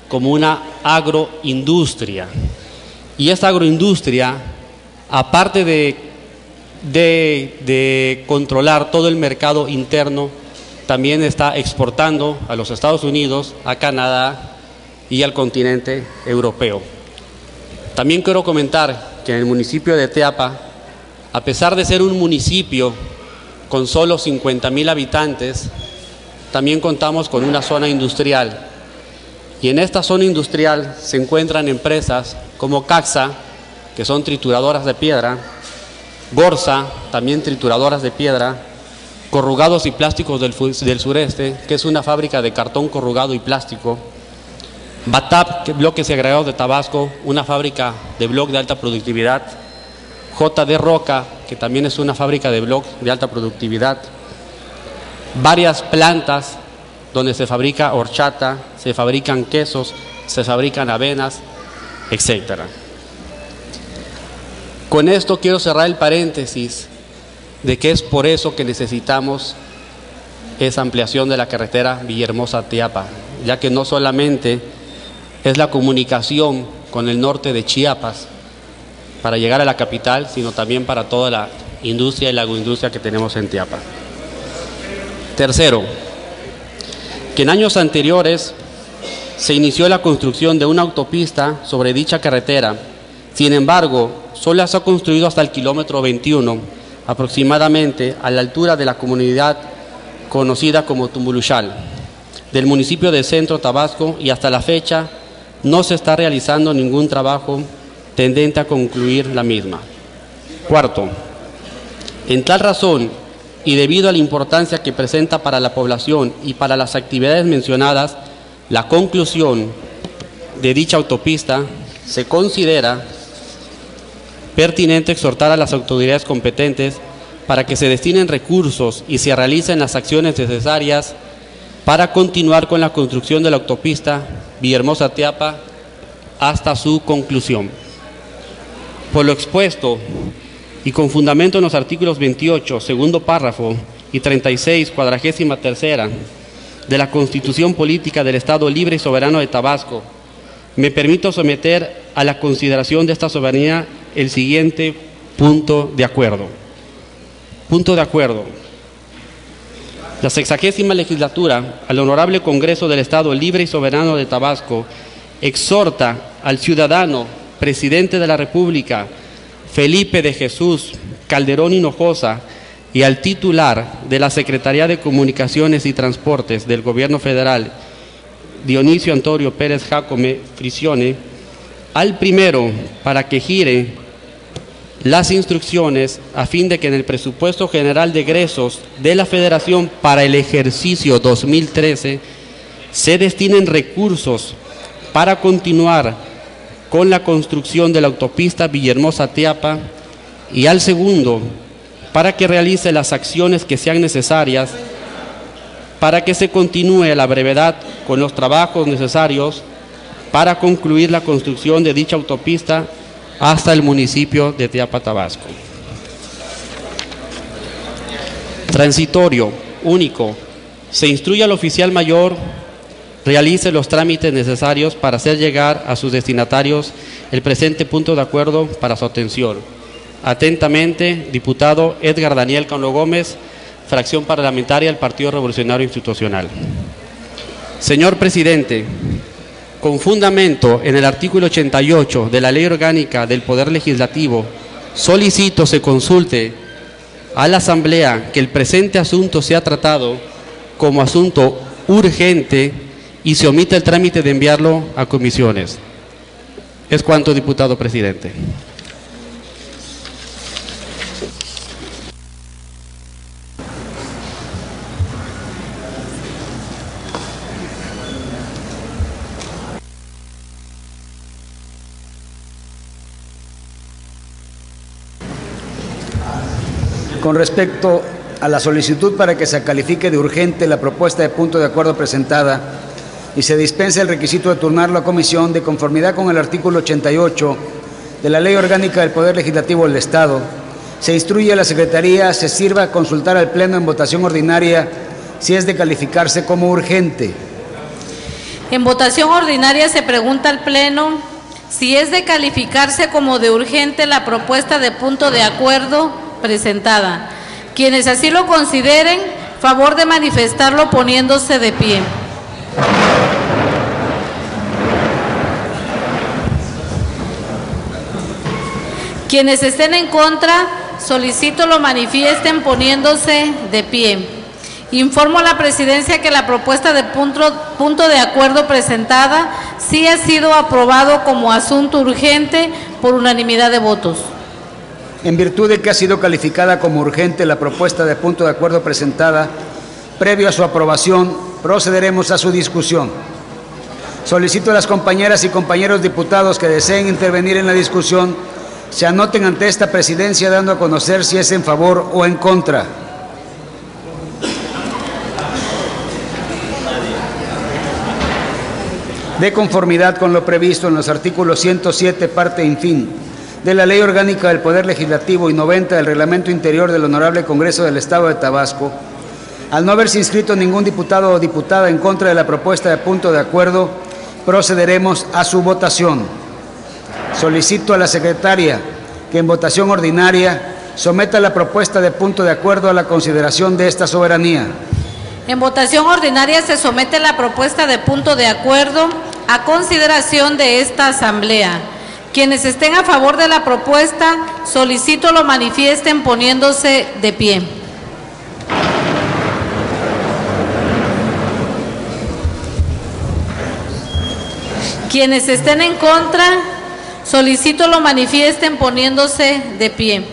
como una agroindustria. Y esta agroindustria, aparte de controlar todo el mercado interno, también está exportando a los Estados Unidos, a Canadá y al continente europeo. También quiero comentar que en el municipio de Teapa A pesar de ser un municipio con solo 50,000 habitantes, también contamos con una zona industrial. Y en esta zona industrial se encuentran empresas como Caxa, que son trituradoras de piedra, Gorza, también trituradoras de piedra, Corrugados y Plásticos del Sureste, que es una fábrica de cartón corrugado y plástico, Batap, Bloques y Agregados de Tabasco, una fábrica de bloc de alta productividad, JD Roca, que también es una fábrica de bloc de alta productividad, varias plantas donde se fabrica horchata, se fabrican quesos, se fabrican avenas, etc. Con esto quiero cerrar el paréntesis de que es por eso que necesitamos esa ampliación de la carretera Villahermosa-Teapa, ya que no solamente es la comunicación con el norte de Chiapas para llegar a la capital, sino también para toda la industria y la agroindustria que tenemos en Teapa. Tercero, que en años anteriores se inició la construcción de una autopista sobre dicha carretera. Sin embargo, solo se ha construido hasta el kilómetro 21, aproximadamente a la altura de la comunidad conocida como Tumbuluxal, del municipio de Centro Tabasco, y hasta la fecha no se está realizando ningún trabajo tendente a concluir la misma. Cuarto, en tal razón y debido a la importancia que presenta para la población y para las actividades mencionadas, la conclusión de dicha autopista, se considera pertinente exhortar a las autoridades competentes para que se destinen recursos y se realicen las acciones necesarias para continuar con la construcción de la autopista Villahermosa-Teapa hasta su conclusión. Por lo expuesto y con fundamento en los artículos 28, segundo párrafo, y 36, 43ª de la Constitución Política del Estado Libre y Soberano de Tabasco, me permito someter a la consideración de esta soberanía el siguiente punto de acuerdo. Punto de acuerdo. La 60ª legislatura al Honorable Congreso del Estado Libre y Soberano de Tabasco exhorta al ciudadano Presidente de la República, Felipe de Jesús Calderón Hinojosa, y al titular de la Secretaría de Comunicaciones y Transportes del Gobierno Federal, Dionisio Antonio Pérez Jácome Frisione, al primero para que gire las instrucciones a fin de que en el presupuesto general de egresos de la Federación para el ejercicio 2013 se destinen recursos para continuar con la construcción de la autopista Villahermosa-Teapa, y al segundo para que realice las acciones que sean necesarias para que se continúe a la brevedad con los trabajos necesarios para concluir la construcción de dicha autopista hasta el municipio de Teapa, Tabasco. Transitorio, único. Se instruye al oficial mayor realice los trámites necesarios para hacer llegar a sus destinatarios el presente punto de acuerdo para su atención. Atentamente, diputado Edgar Daniel Cano Gómez, fracción parlamentaria del Partido Revolucionario Institucional. Señor presidente, con fundamento en el artículo 88 de la Ley Orgánica del Poder Legislativo, solicito se consulte a la Asamblea que el presente asunto sea tratado como asunto urgente y se omite el trámite de enviarlo a comisiones. Es cuanto, diputado presidente. Con respecto a la solicitud para que se califique de urgente la propuesta de punto de acuerdo presentada y se dispense el requisito de turnarlo a comisión de conformidad con el artículo 88 de la Ley Orgánica del Poder Legislativo del Estado, se instruye a la Secretaría se sirva a consultar al Pleno en votación ordinaria si es de calificarse como urgente. En votación ordinaria se pregunta al Pleno si es de calificarse como de urgente la propuesta de punto de acuerdo presentada. Quienes así lo consideren, favor de manifestarlo poniéndose de pie. Quienes estén en contra, Solicito lo manifiesten poniéndose de pie. Informo a la Presidencia que la propuesta de punto de acuerdo presentada sí ha sido aprobado como asunto urgente por unanimidad de votos. En virtud de que ha sido calificada como urgente la propuesta de punto de acuerdo presentada, previo a su aprobación, procederemos a su discusión. Solicito a las compañeras y compañeros diputados que deseen intervenir en la discusión se anoten ante esta Presidencia dando a conocer si es en favor o en contra. De conformidad con lo previsto en los artículos 107, parte y fin, de la Ley Orgánica del Poder Legislativo y 90 del Reglamento Interior del Honorable Congreso del Estado de Tabasco, al no haberse inscrito ningún diputado o diputada en contra de la propuesta de punto de acuerdo, procederemos a su votación. Solicito a la secretaria que en votación ordinaria someta la propuesta de punto de acuerdo a la consideración de esta soberanía. En votación ordinaria se somete la propuesta de punto de acuerdo a consideración de esta Asamblea. Quienes estén a favor de la propuesta, solicito lo manifiesten poniéndose de pie. Quienes estén en contra, solicito lo manifiesten poniéndose de pie.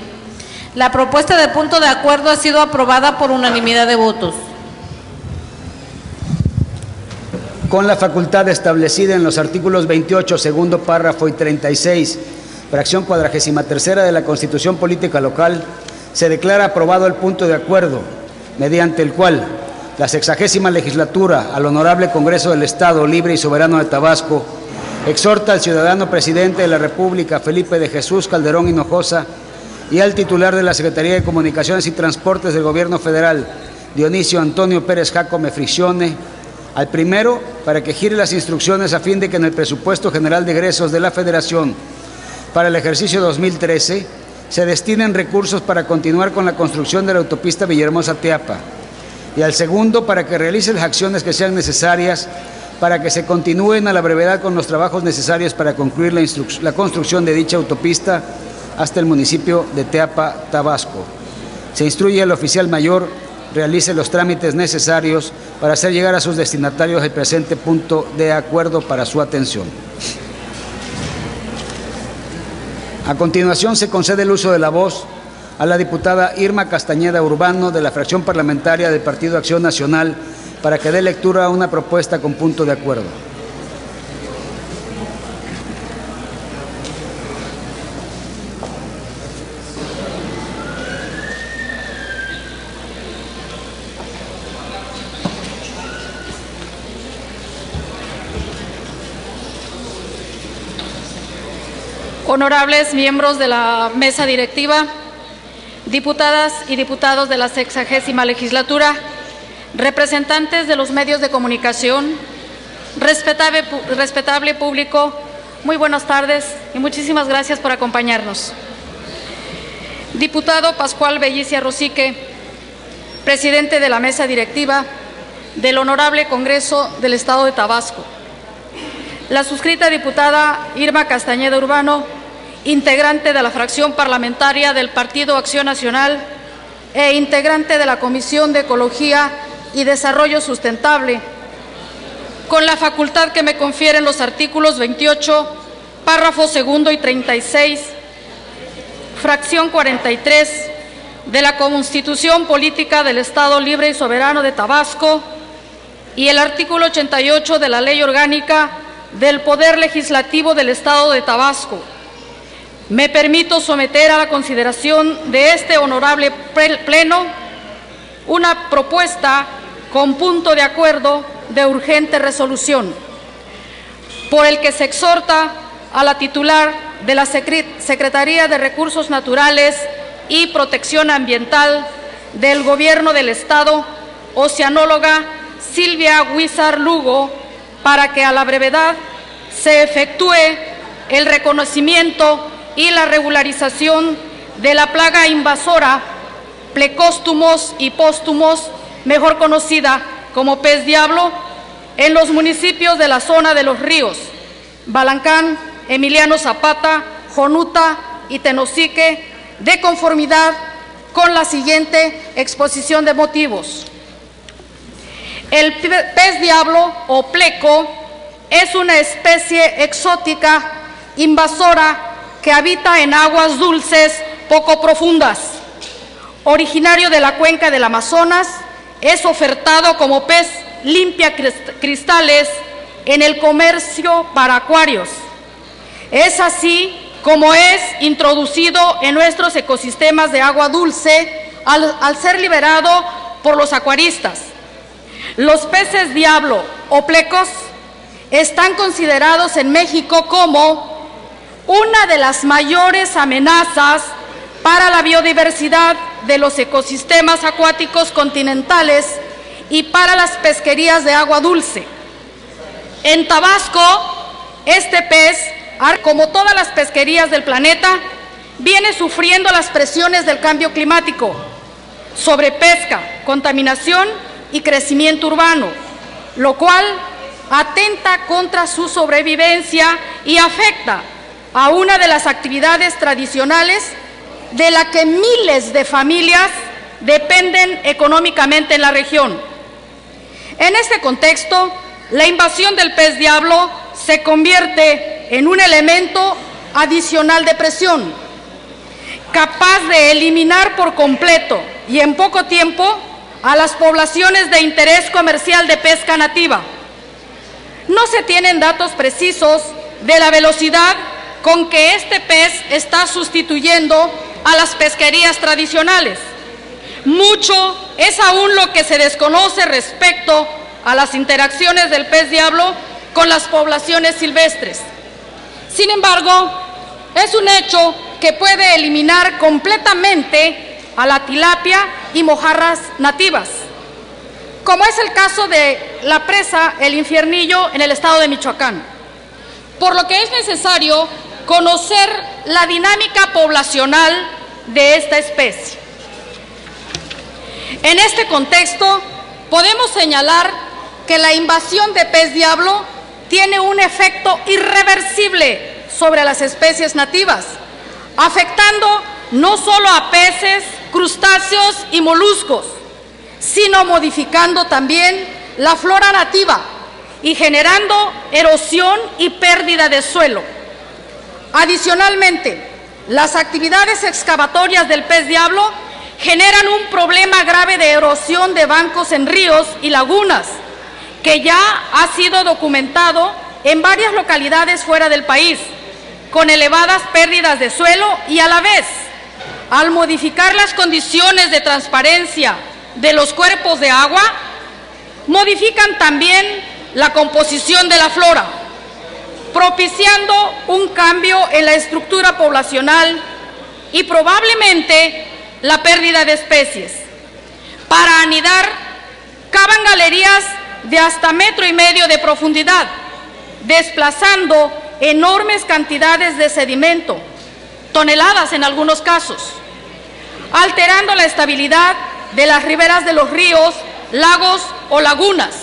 La propuesta de punto de acuerdo ha sido aprobada por unanimidad de votos. Con la facultad establecida en los artículos 28, segundo párrafo y 36, fracción 43ª de la Constitución Política Local, se declara aprobado el punto de acuerdo, mediante el cual la 60ª legislatura al Honorable Congreso del Estado Libre y Soberano de Tabasco exhorta al ciudadano presidente de la República, Felipe de Jesús Calderón Hinojosa, y al titular de la Secretaría de Comunicaciones y Transportes del Gobierno Federal, Dionisio Antonio Pérez Jácome Friccione, al primero, para que gire las instrucciones a fin de que en el presupuesto general de egresos de la Federación para el ejercicio 2013 se destinen recursos para continuar con la construcción de la autopista Villahermosa-Teapa, y al segundo, para que realice las acciones que sean necesarias para que se continúen a la brevedad con los trabajos necesarios para concluir la construcción de dicha autopista hasta el municipio de Teapa, Tabasco. Se instruye al oficial mayor realice los trámites necesarios para hacer llegar a sus destinatarios el presente punto de acuerdo para su atención. A continuación se concede el uso de la voz a la diputada Irma Castañeda Urbano de la fracción parlamentaria del Partido Acción Nacional para que dé lectura a una propuesta con punto de acuerdo. Honorables miembros de la mesa directiva, diputadas y diputados de la 60ª legislatura, representantes de los medios de comunicación, respetable público, muy buenas tardes y muchísimas gracias por acompañarnos. Diputado Pascual Bellicia Rosique, presidente de la mesa directiva del Honorable Congreso del Estado de Tabasco. La suscrita diputada Irma Castañeda Urbano, integrante de la fracción parlamentaria del Partido Acción Nacional e integrante de la Comisión de Ecología y Desarrollo Sustentable, con la facultad que me confieren los artículos 28, párrafo segundo y 36, fracción 43 de la Constitución Política del Estado Libre y Soberano de Tabasco y el artículo 88 de la Ley Orgánica del Poder Legislativo del Estado de Tabasco. Me permito someter a la consideración de este honorable pleno una propuesta con punto de acuerdo de urgente resolución, por el que se exhorta a la titular de la Secretaría de Recursos Naturales y Protección Ambiental del Gobierno del Estado, oceanóloga Silvia Huizar Lugo, para que a la brevedad se efectúe el reconocimiento y la regularización de la plaga invasora Plecóstumos y póstumos, mejor conocida como pez diablo, en los municipios de la zona de los ríos Balancán, Emiliano Zapata, Jonuta y Tenosique, de conformidad con la siguiente exposición de motivos. El pez diablo o pleco es una especie exótica invasora que habita en aguas dulces poco profundas. Originario de la cuenca del Amazonas, es ofertado como pez limpia cristales en el comercio para acuarios. Es así como es introducido en nuestros ecosistemas de agua dulce al ser liberado por los acuaristas. Los peces diablo o plecos están considerados en México como una de las mayores amenazas para la biodiversidad de los ecosistemas acuáticos continentales y para las pesquerías de agua dulce. En Tabasco, este pez, como todas las pesquerías del planeta, viene sufriendo las presiones del cambio climático, sobrepesca, contaminación y crecimiento urbano, lo cual atenta contra su sobrevivencia y afecta a una de las actividades tradicionales de la que miles de familias dependen económicamente en la región. En este contexto, la invasión del pez diablo se convierte en un elemento adicional de presión, capaz de eliminar por completo y en poco tiempo a las poblaciones de interés comercial de pesca nativa. No se tienen datos precisos de la velocidad con que este pez está sustituyendo a las pesquerías tradicionales. Mucho es aún lo que se desconoce respecto a las interacciones del pez diablo con las poblaciones silvestres. Sin embargo, es un hecho que puede eliminar completamente a la tilapia y mojarras nativas, como es el caso de la presa El Infiernillo en el estado de Michoacán, por lo que es necesario conocer la dinámica poblacional de esta especie. En este contexto, podemos señalar que la invasión de pez diablo tiene un efecto irreversible sobre las especies nativas, afectando no solo a peces, crustáceos y moluscos, sino modificando también la flora nativa y generando erosión y pérdida de suelo. Adicionalmente, las actividades excavatorias del pez diablo generan un problema grave de erosión de bancos en ríos y lagunas, que ya ha sido documentado en varias localidades fuera del país, con elevadas pérdidas de suelo y a la vez, al modificar las condiciones de transparencia de los cuerpos de agua, modifican también la composición de la flora, propiciando un cambio en la estructura poblacional y probablemente la pérdida de especies. Para anidar, cavan galerías de hasta 1,5 metros de profundidad, desplazando enormes cantidades de sedimento, toneladas en algunos casos, alterando la estabilidad de las riberas de los ríos, lagos o lagunas,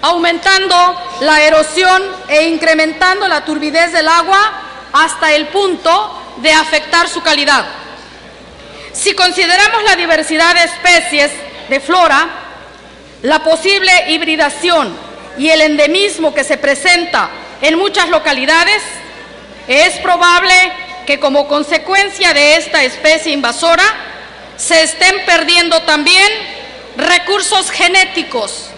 aumentando la erosión e incrementando la turbidez del agua hasta el punto de afectar su calidad. Si consideramos la diversidad de especies de flora, la posible hibridación y el endemismo que se presenta en muchas localidades, es probable que como consecuencia de esta especie invasora se estén perdiendo también recursos genéticos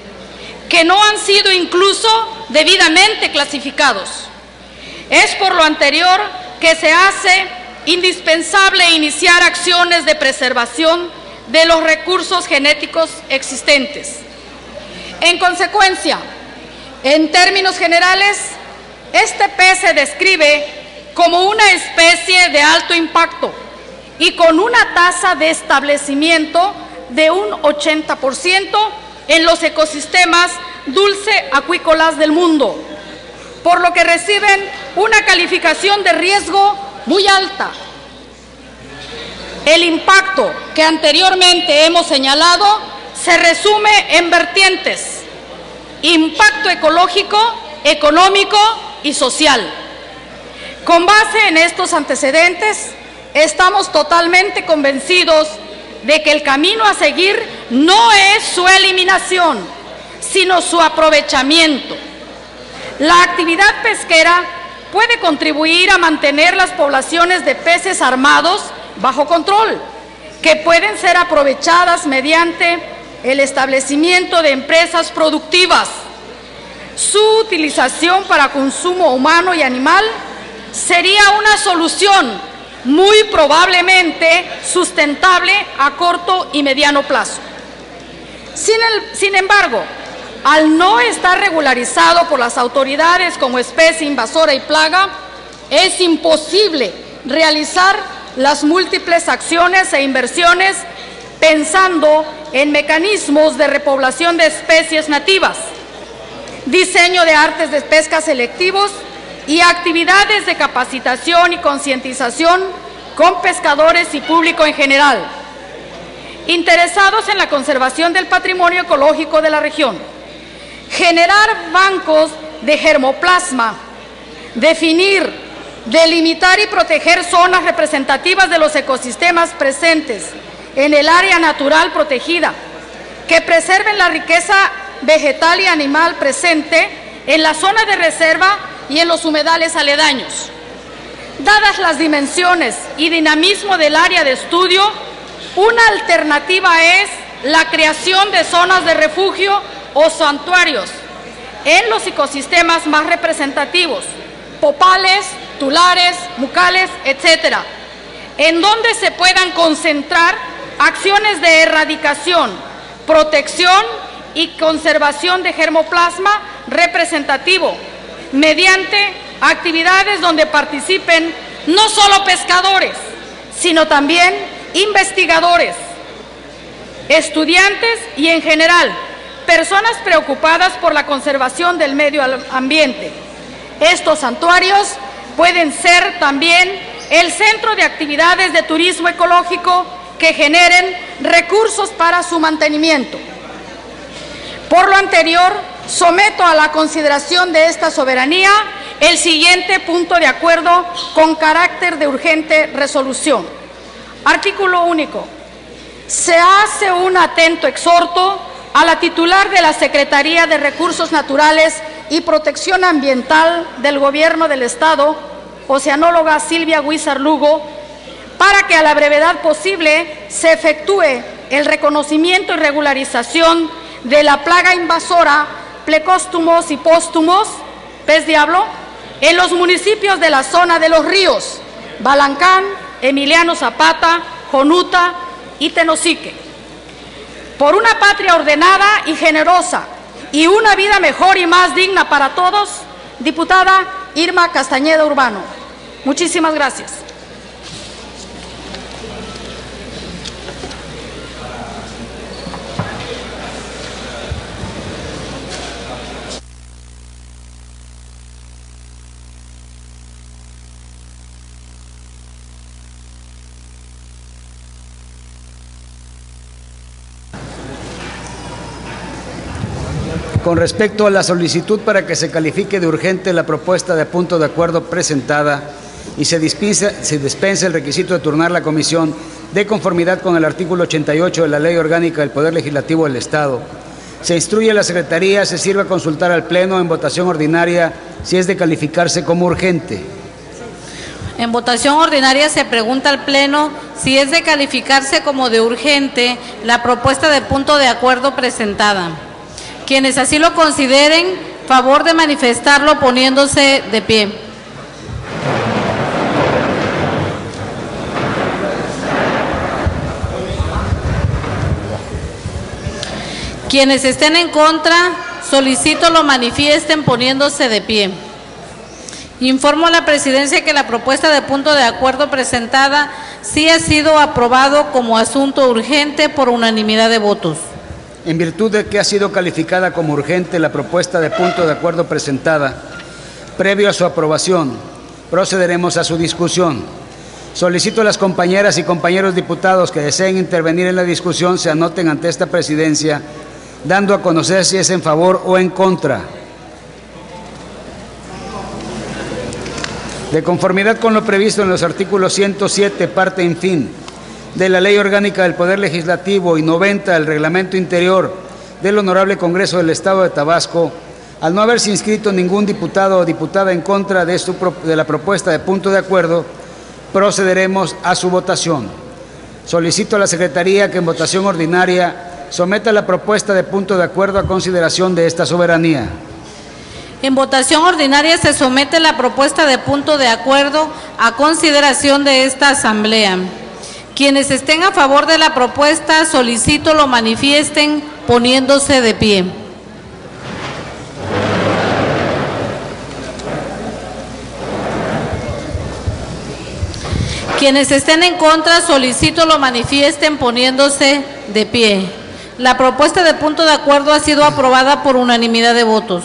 que no han sido incluso debidamente clasificados. Es por lo anterior que se hace indispensable iniciar acciones de preservación de los recursos genéticos existentes. En consecuencia, en términos generales, este pez se describe como una especie de alto impacto y con una tasa de establecimiento de un 80% en los ecosistemas dulce-acuícolas del mundo, por lo que reciben una calificación de riesgo muy alta. El impacto que anteriormente hemos señalado se resume en vertientes: impacto ecológico, económico y social. Con base en estos antecedentes, estamos totalmente convencidos de que el camino a seguir no es su eliminación, sino su aprovechamiento. La actividad pesquera puede contribuir a mantener las poblaciones de peces armados bajo control, que pueden ser aprovechadas mediante el establecimiento de empresas productivas. Su utilización para consumo humano y animal sería una solución muy probablemente sustentable a corto y mediano plazo. Sin embargo, al no estar regularizado por las autoridades como especie invasora y plaga, es imposible realizar las múltiples acciones e inversiones pensando en mecanismos de repoblación de especies nativas, diseño de artes de pesca selectivos y actividades de capacitación y concientización con pescadores y público en general, interesados en la conservación del patrimonio ecológico de la región. Generar bancos de germoplasma, definir, delimitar y proteger zonas representativas de los ecosistemas presentes en el área natural protegida, que preserven la riqueza vegetal y animal presente en la zona de reserva y en los humedales aledaños. Dadas las dimensiones y dinamismo del área de estudio, una alternativa es la creación de zonas de refugio o santuarios en los ecosistemas más representativos, popales, tulares, mucales, etcétera, en donde se puedan concentrar acciones de erradicación, protección y conservación de germoplasma representativo, mediante actividades donde participen no solo pescadores, sino también investigadores, estudiantes y en general personas preocupadas por la conservación del medio ambiente. Estos santuarios pueden ser también el centro de actividades de turismo ecológico que generen recursos para su mantenimiento. Por lo anterior, someto a la consideración de esta soberanía el siguiente punto de acuerdo con carácter de urgente resolución. Artículo único. Se hace un atento exhorto a la titular de la Secretaría de Recursos Naturales y Protección Ambiental del Gobierno del Estado, oceanóloga Silvia Huizar Lugo, para que a la brevedad posible se efectúe el reconocimiento y regularización de la plaga invasora Plecóstumos y Póstumos, pez diablo, en los municipios de la zona de los ríos Balancán, Emiliano Zapata, Jonuta y Tenosique. Por una patria ordenada y generosa y una vida mejor y más digna para todos, diputada Irma Castañeda Urbano. Muchísimas gracias. Con respecto a la solicitud para que se califique de urgente la propuesta de punto de acuerdo presentada y se dispense el requisito de turnar la comisión de conformidad con el artículo 88 de la Ley Orgánica del Poder Legislativo del Estado, se instruye a la Secretaría, se sirva a consultar al Pleno en votación ordinaria si es de calificarse como urgente. En votación ordinaria se pregunta al Pleno si es de calificarse como de urgente la propuesta de punto de acuerdo presentada. Quienes así lo consideren, favor de manifestarlo poniéndose de pie. Quienes estén en contra, solicito lo manifiesten poniéndose de pie. Informo a la Presidencia que la propuesta de punto de acuerdo presentada sí ha sido aprobado como asunto urgente por unanimidad de votos. En virtud de que ha sido calificada como urgente la propuesta de punto de acuerdo presentada, previo a su aprobación, procederemos a su discusión. Solicito a las compañeras y compañeros diputados que deseen intervenir en la discusión se anoten ante esta presidencia, dando a conocer si es en favor o en contra. De conformidad con lo previsto en los artículos 107, parte en fin, de la Ley Orgánica del Poder Legislativo y 90 del Reglamento Interior del Honorable Congreso del Estado de Tabasco, al no haberse inscrito ningún diputado o diputada en contra de la propuesta de punto de acuerdo, procederemos a su votación. Solicito a la Secretaría que en votación ordinaria someta la propuesta de punto de acuerdo a consideración de esta soberanía. En votación ordinaria se somete la propuesta de punto de acuerdo a consideración de esta Asamblea. Quienes estén a favor de la propuesta, solicito lo manifiesten poniéndose de pie. Quienes estén en contra, solicito lo manifiesten poniéndose de pie. La propuesta de punto de acuerdo ha sido aprobada por unanimidad de votos.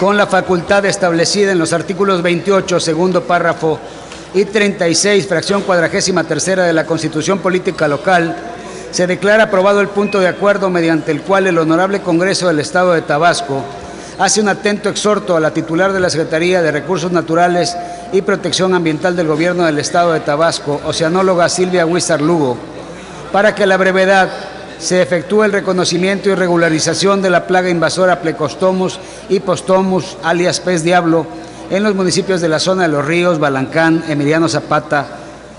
Con la facultad establecida en los artículos 28, segundo párrafo, y 36, fracción 43ª de la Constitución Política Local, se declara aprobado el punto de acuerdo mediante el cual el Honorable Congreso del Estado de Tabasco hace un atento exhorto a la titular de la Secretaría de Recursos Naturales y Protección Ambiental del Gobierno del Estado de Tabasco, oceanóloga Silvia Huizar Lugo, para que a la brevedad se efectúe el reconocimiento y regularización de la plaga invasora Plecostomus hipostomus, alias pez diablo, en los municipios de la zona de Los Ríos, Balancán, Emiliano Zapata,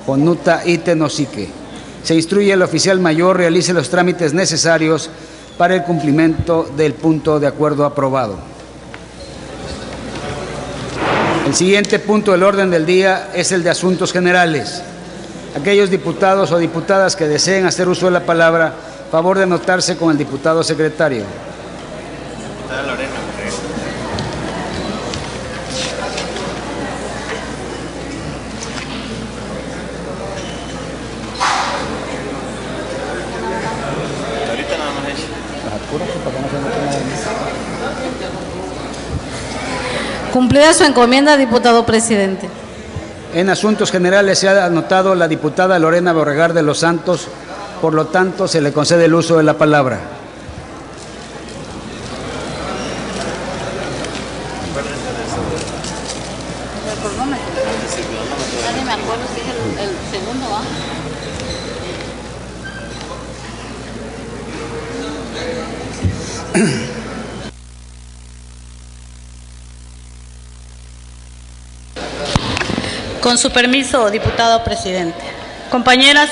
Jonuta y Tenosique. Se instruye al oficial mayor realice los trámites necesarios para el cumplimiento del punto de acuerdo aprobado. El siguiente punto del orden del día es el de asuntos generales. Aquellos diputados o diputadas que deseen hacer uso de la palabra, favor de anotarse con el diputado secretario. Cumplida su encomienda, diputado presidente. En asuntos generales se ha anotado la diputada Lorena Borregar de los Santos, por lo tanto se le concede el uso de la palabra. Con su permiso, diputado presidente. Compañeras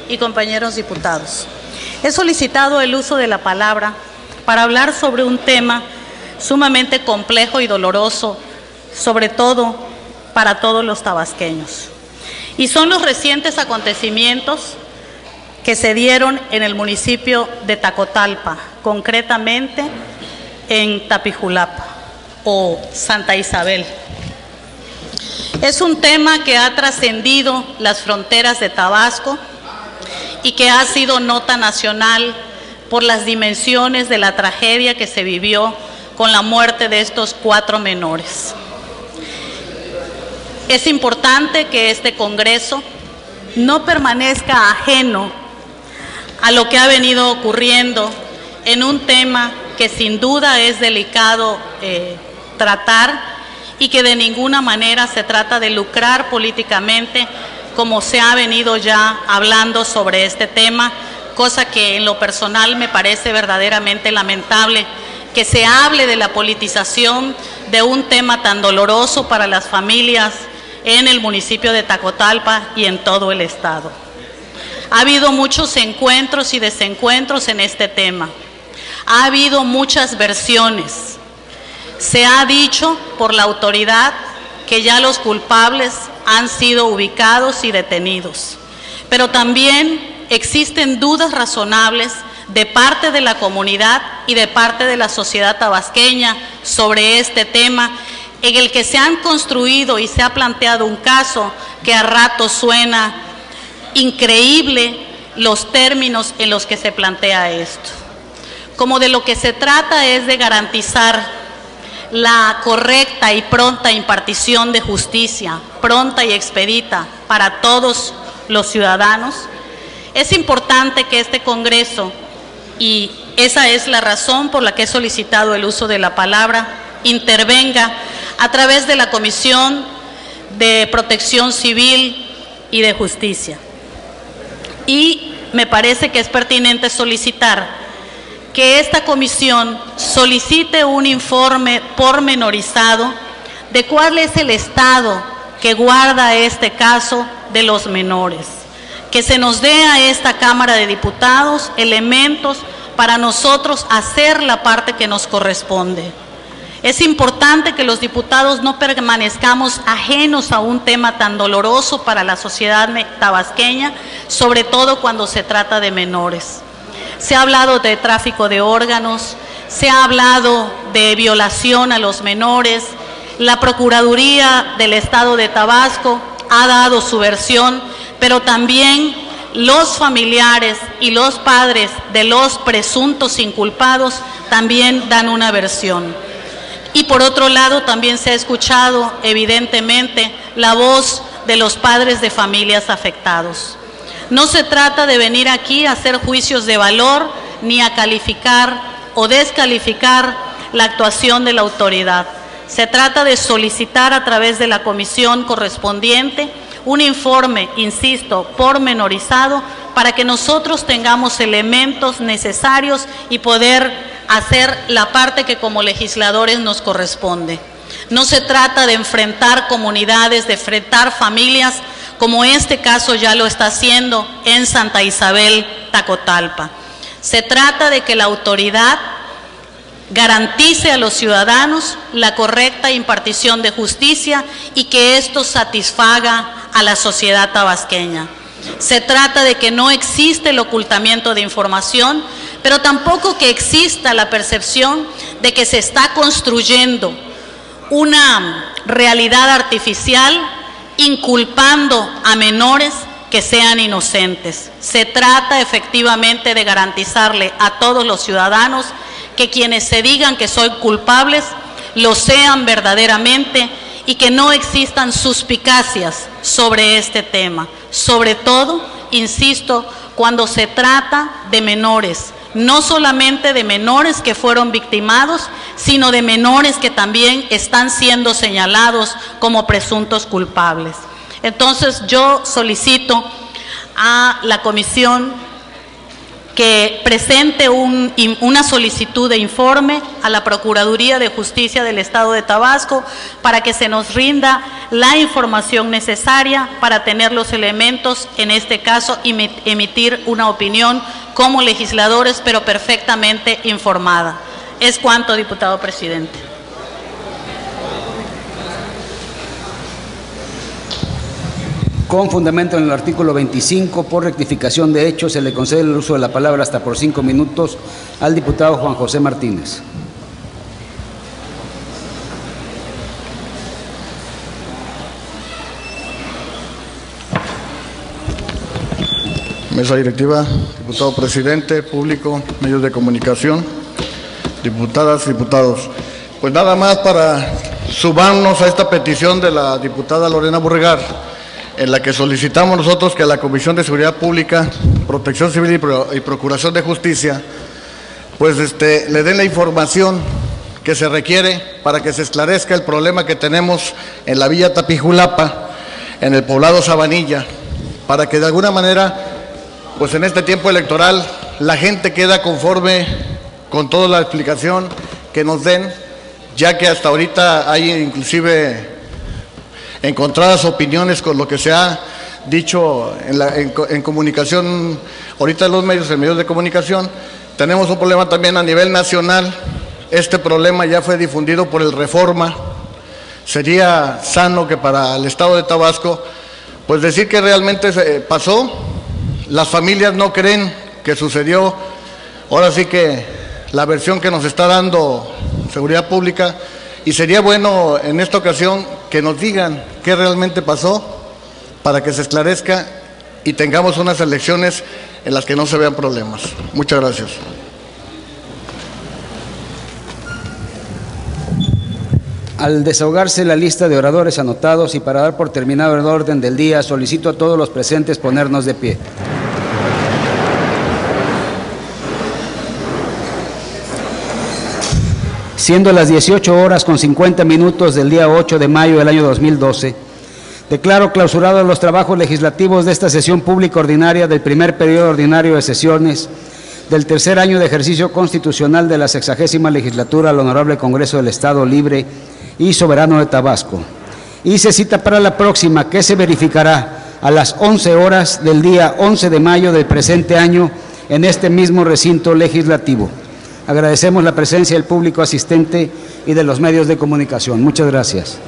y compañeros diputados, he solicitado el uso de la palabra para hablar sobre un tema sumamente complejo y doloroso, sobre todo para todos los tabasqueños. Y son los recientes acontecimientos que se dieron en el municipio de Tacotalpa, concretamente en Tapijulapa o Santa Isabel. Es un tema que ha trascendido las fronteras de Tabasco y que ha sido nota nacional por las dimensiones de la tragedia que se vivió con la muerte de estos 4 menores. Es importante que este Congreso no permanezca ajeno a lo que ha venido ocurriendo en un tema que sin duda es delicado tratar, y que de ninguna manera se trata de lucrar políticamente, como se ha venido ya hablando sobre este tema, cosa que en lo personal me parece verdaderamente lamentable, que se hable de la politización de un tema tan doloroso para las familias en el municipio de Tacotalpa y en todo el estado. Ha habido muchos encuentros y desencuentros en este tema. Ha habido muchas versiones. Se ha dicho por la autoridad que ya los culpables han sido ubicados y detenidos, pero también existen dudas razonables de parte de la comunidad y de parte de la sociedad tabasqueña sobre este tema, en el que se han construido y se ha planteado un caso que a ratos suena increíble los términos en los que se plantea esto. Como de lo que se trata es de garantizar la correcta y pronta impartición de justicia, pronta y expedita para todos los ciudadanos, es importante que este Congreso, y esa es la razón por la que he solicitado el uso de la palabra, intervenga a través de la Comisión de Protección Civil y de Justicia. Y me parece que es pertinente solicitar que esta comisión solicite un informe pormenorizado de cuál es el estado que guarda este caso de los menores. Que se nos dé a esta Cámara de Diputados elementos para nosotros hacer la parte que nos corresponde. Es importante que los diputados no permanezcamos ajenos a un tema tan doloroso para la sociedad tabasqueña, sobre todo cuando se trata de menores. Se ha hablado de tráfico de órganos, se ha hablado de violación a los menores. La Procuraduría del Estado de Tabasco ha dado su versión, pero también los familiares y los padres de los presuntos inculpados también dan una versión. Y por otro lado, también se ha escuchado, evidentemente, la voz de los padres de familias afectados. No se trata de venir aquí a hacer juicios de valor, ni a calificar o descalificar la actuación de la autoridad. Se trata de solicitar a través de la comisión correspondiente un informe, insisto, pormenorizado, para que nosotros tengamos elementos necesarios y poder hacer la parte que como legisladores nos corresponde. No se trata de enfrentar comunidades, de enfrentar familias, como este caso ya lo está haciendo en Santa Isabel, Tacotalpa. Se trata de que la autoridad garantice a los ciudadanos la correcta impartición de justicia y que esto satisfaga a la sociedad tabasqueña. Se trata de que no existe el ocultamiento de información, pero tampoco que exista la percepción de que se está construyendo una realidad artificial inculpando a menores que sean inocentes. Se trata efectivamente de garantizarle a todos los ciudadanos que quienes se digan que son culpables lo sean verdaderamente y que no existan suspicacias sobre este tema. Sobre todo, insisto, cuando se trata de menores, no solamente de menores que fueron victimados, sino de menores que también están siendo señalados como presuntos culpables. Entonces, yo solicito a la comisión que presente una solicitud de informe a la Procuraduría de Justicia del Estado de Tabasco para que se nos rinda la información necesaria para tener los elementos, en este caso, y emitir una opinión como legisladores, pero perfectamente informada. Es cuanto, diputado presidente. Con fundamento en el artículo 25, por rectificación de hechos, se le concede el uso de la palabra hasta por 5 minutos al diputado Juan José Martínez. Mesa directiva, diputado presidente, público, medios de comunicación, diputadas y diputados. Pues nada más para sumarnos a esta petición de la diputada Lorena Borregar, en la que solicitamos nosotros que a la Comisión de Seguridad Pública, Protección Civil y Procuración de Justicia, pues le den la información que se requiere para que se esclarezca el problema que tenemos en la Villa Tapijulapa, en el poblado Sabanilla, para que de alguna manera, pues en este tiempo electoral, la gente queda conforme con toda la explicación que nos den, ya que hasta ahorita hay inclusive encontradas opiniones con lo que se ha dicho en comunicación, ahorita en medios de comunicación. Tenemos un problema también a nivel nacional. Este problema ya fue difundido por el Reforma. Sería sano que para el Estado de Tabasco, pues decir que realmente pasó. Las familias no creen que sucedió. Ahora sí que la versión que nos está dando Seguridad Pública, y sería bueno en esta ocasión que nos digan qué realmente pasó para que se esclarezca y tengamos unas elecciones en las que no se vean problemas. Muchas gracias. Al desahogarse la lista de oradores anotados y para dar por terminado el orden del día, solicito a todos los presentes ponernos de pie. Siendo las 18:50 del día 8 de mayo del año 2012, declaro clausurados los trabajos legislativos de esta sesión pública ordinaria del primer periodo ordinario de sesiones del tercer año de ejercicio constitucional de la 60ª legislatura al Honorable Congreso del Estado Libre y Soberano de Tabasco. Y se cita para la próxima, que se verificará a las 11 horas del día 11 de mayo del presente año en este mismo recinto legislativo. Agradecemos la presencia del público asistente y de los medios de comunicación. Muchas gracias.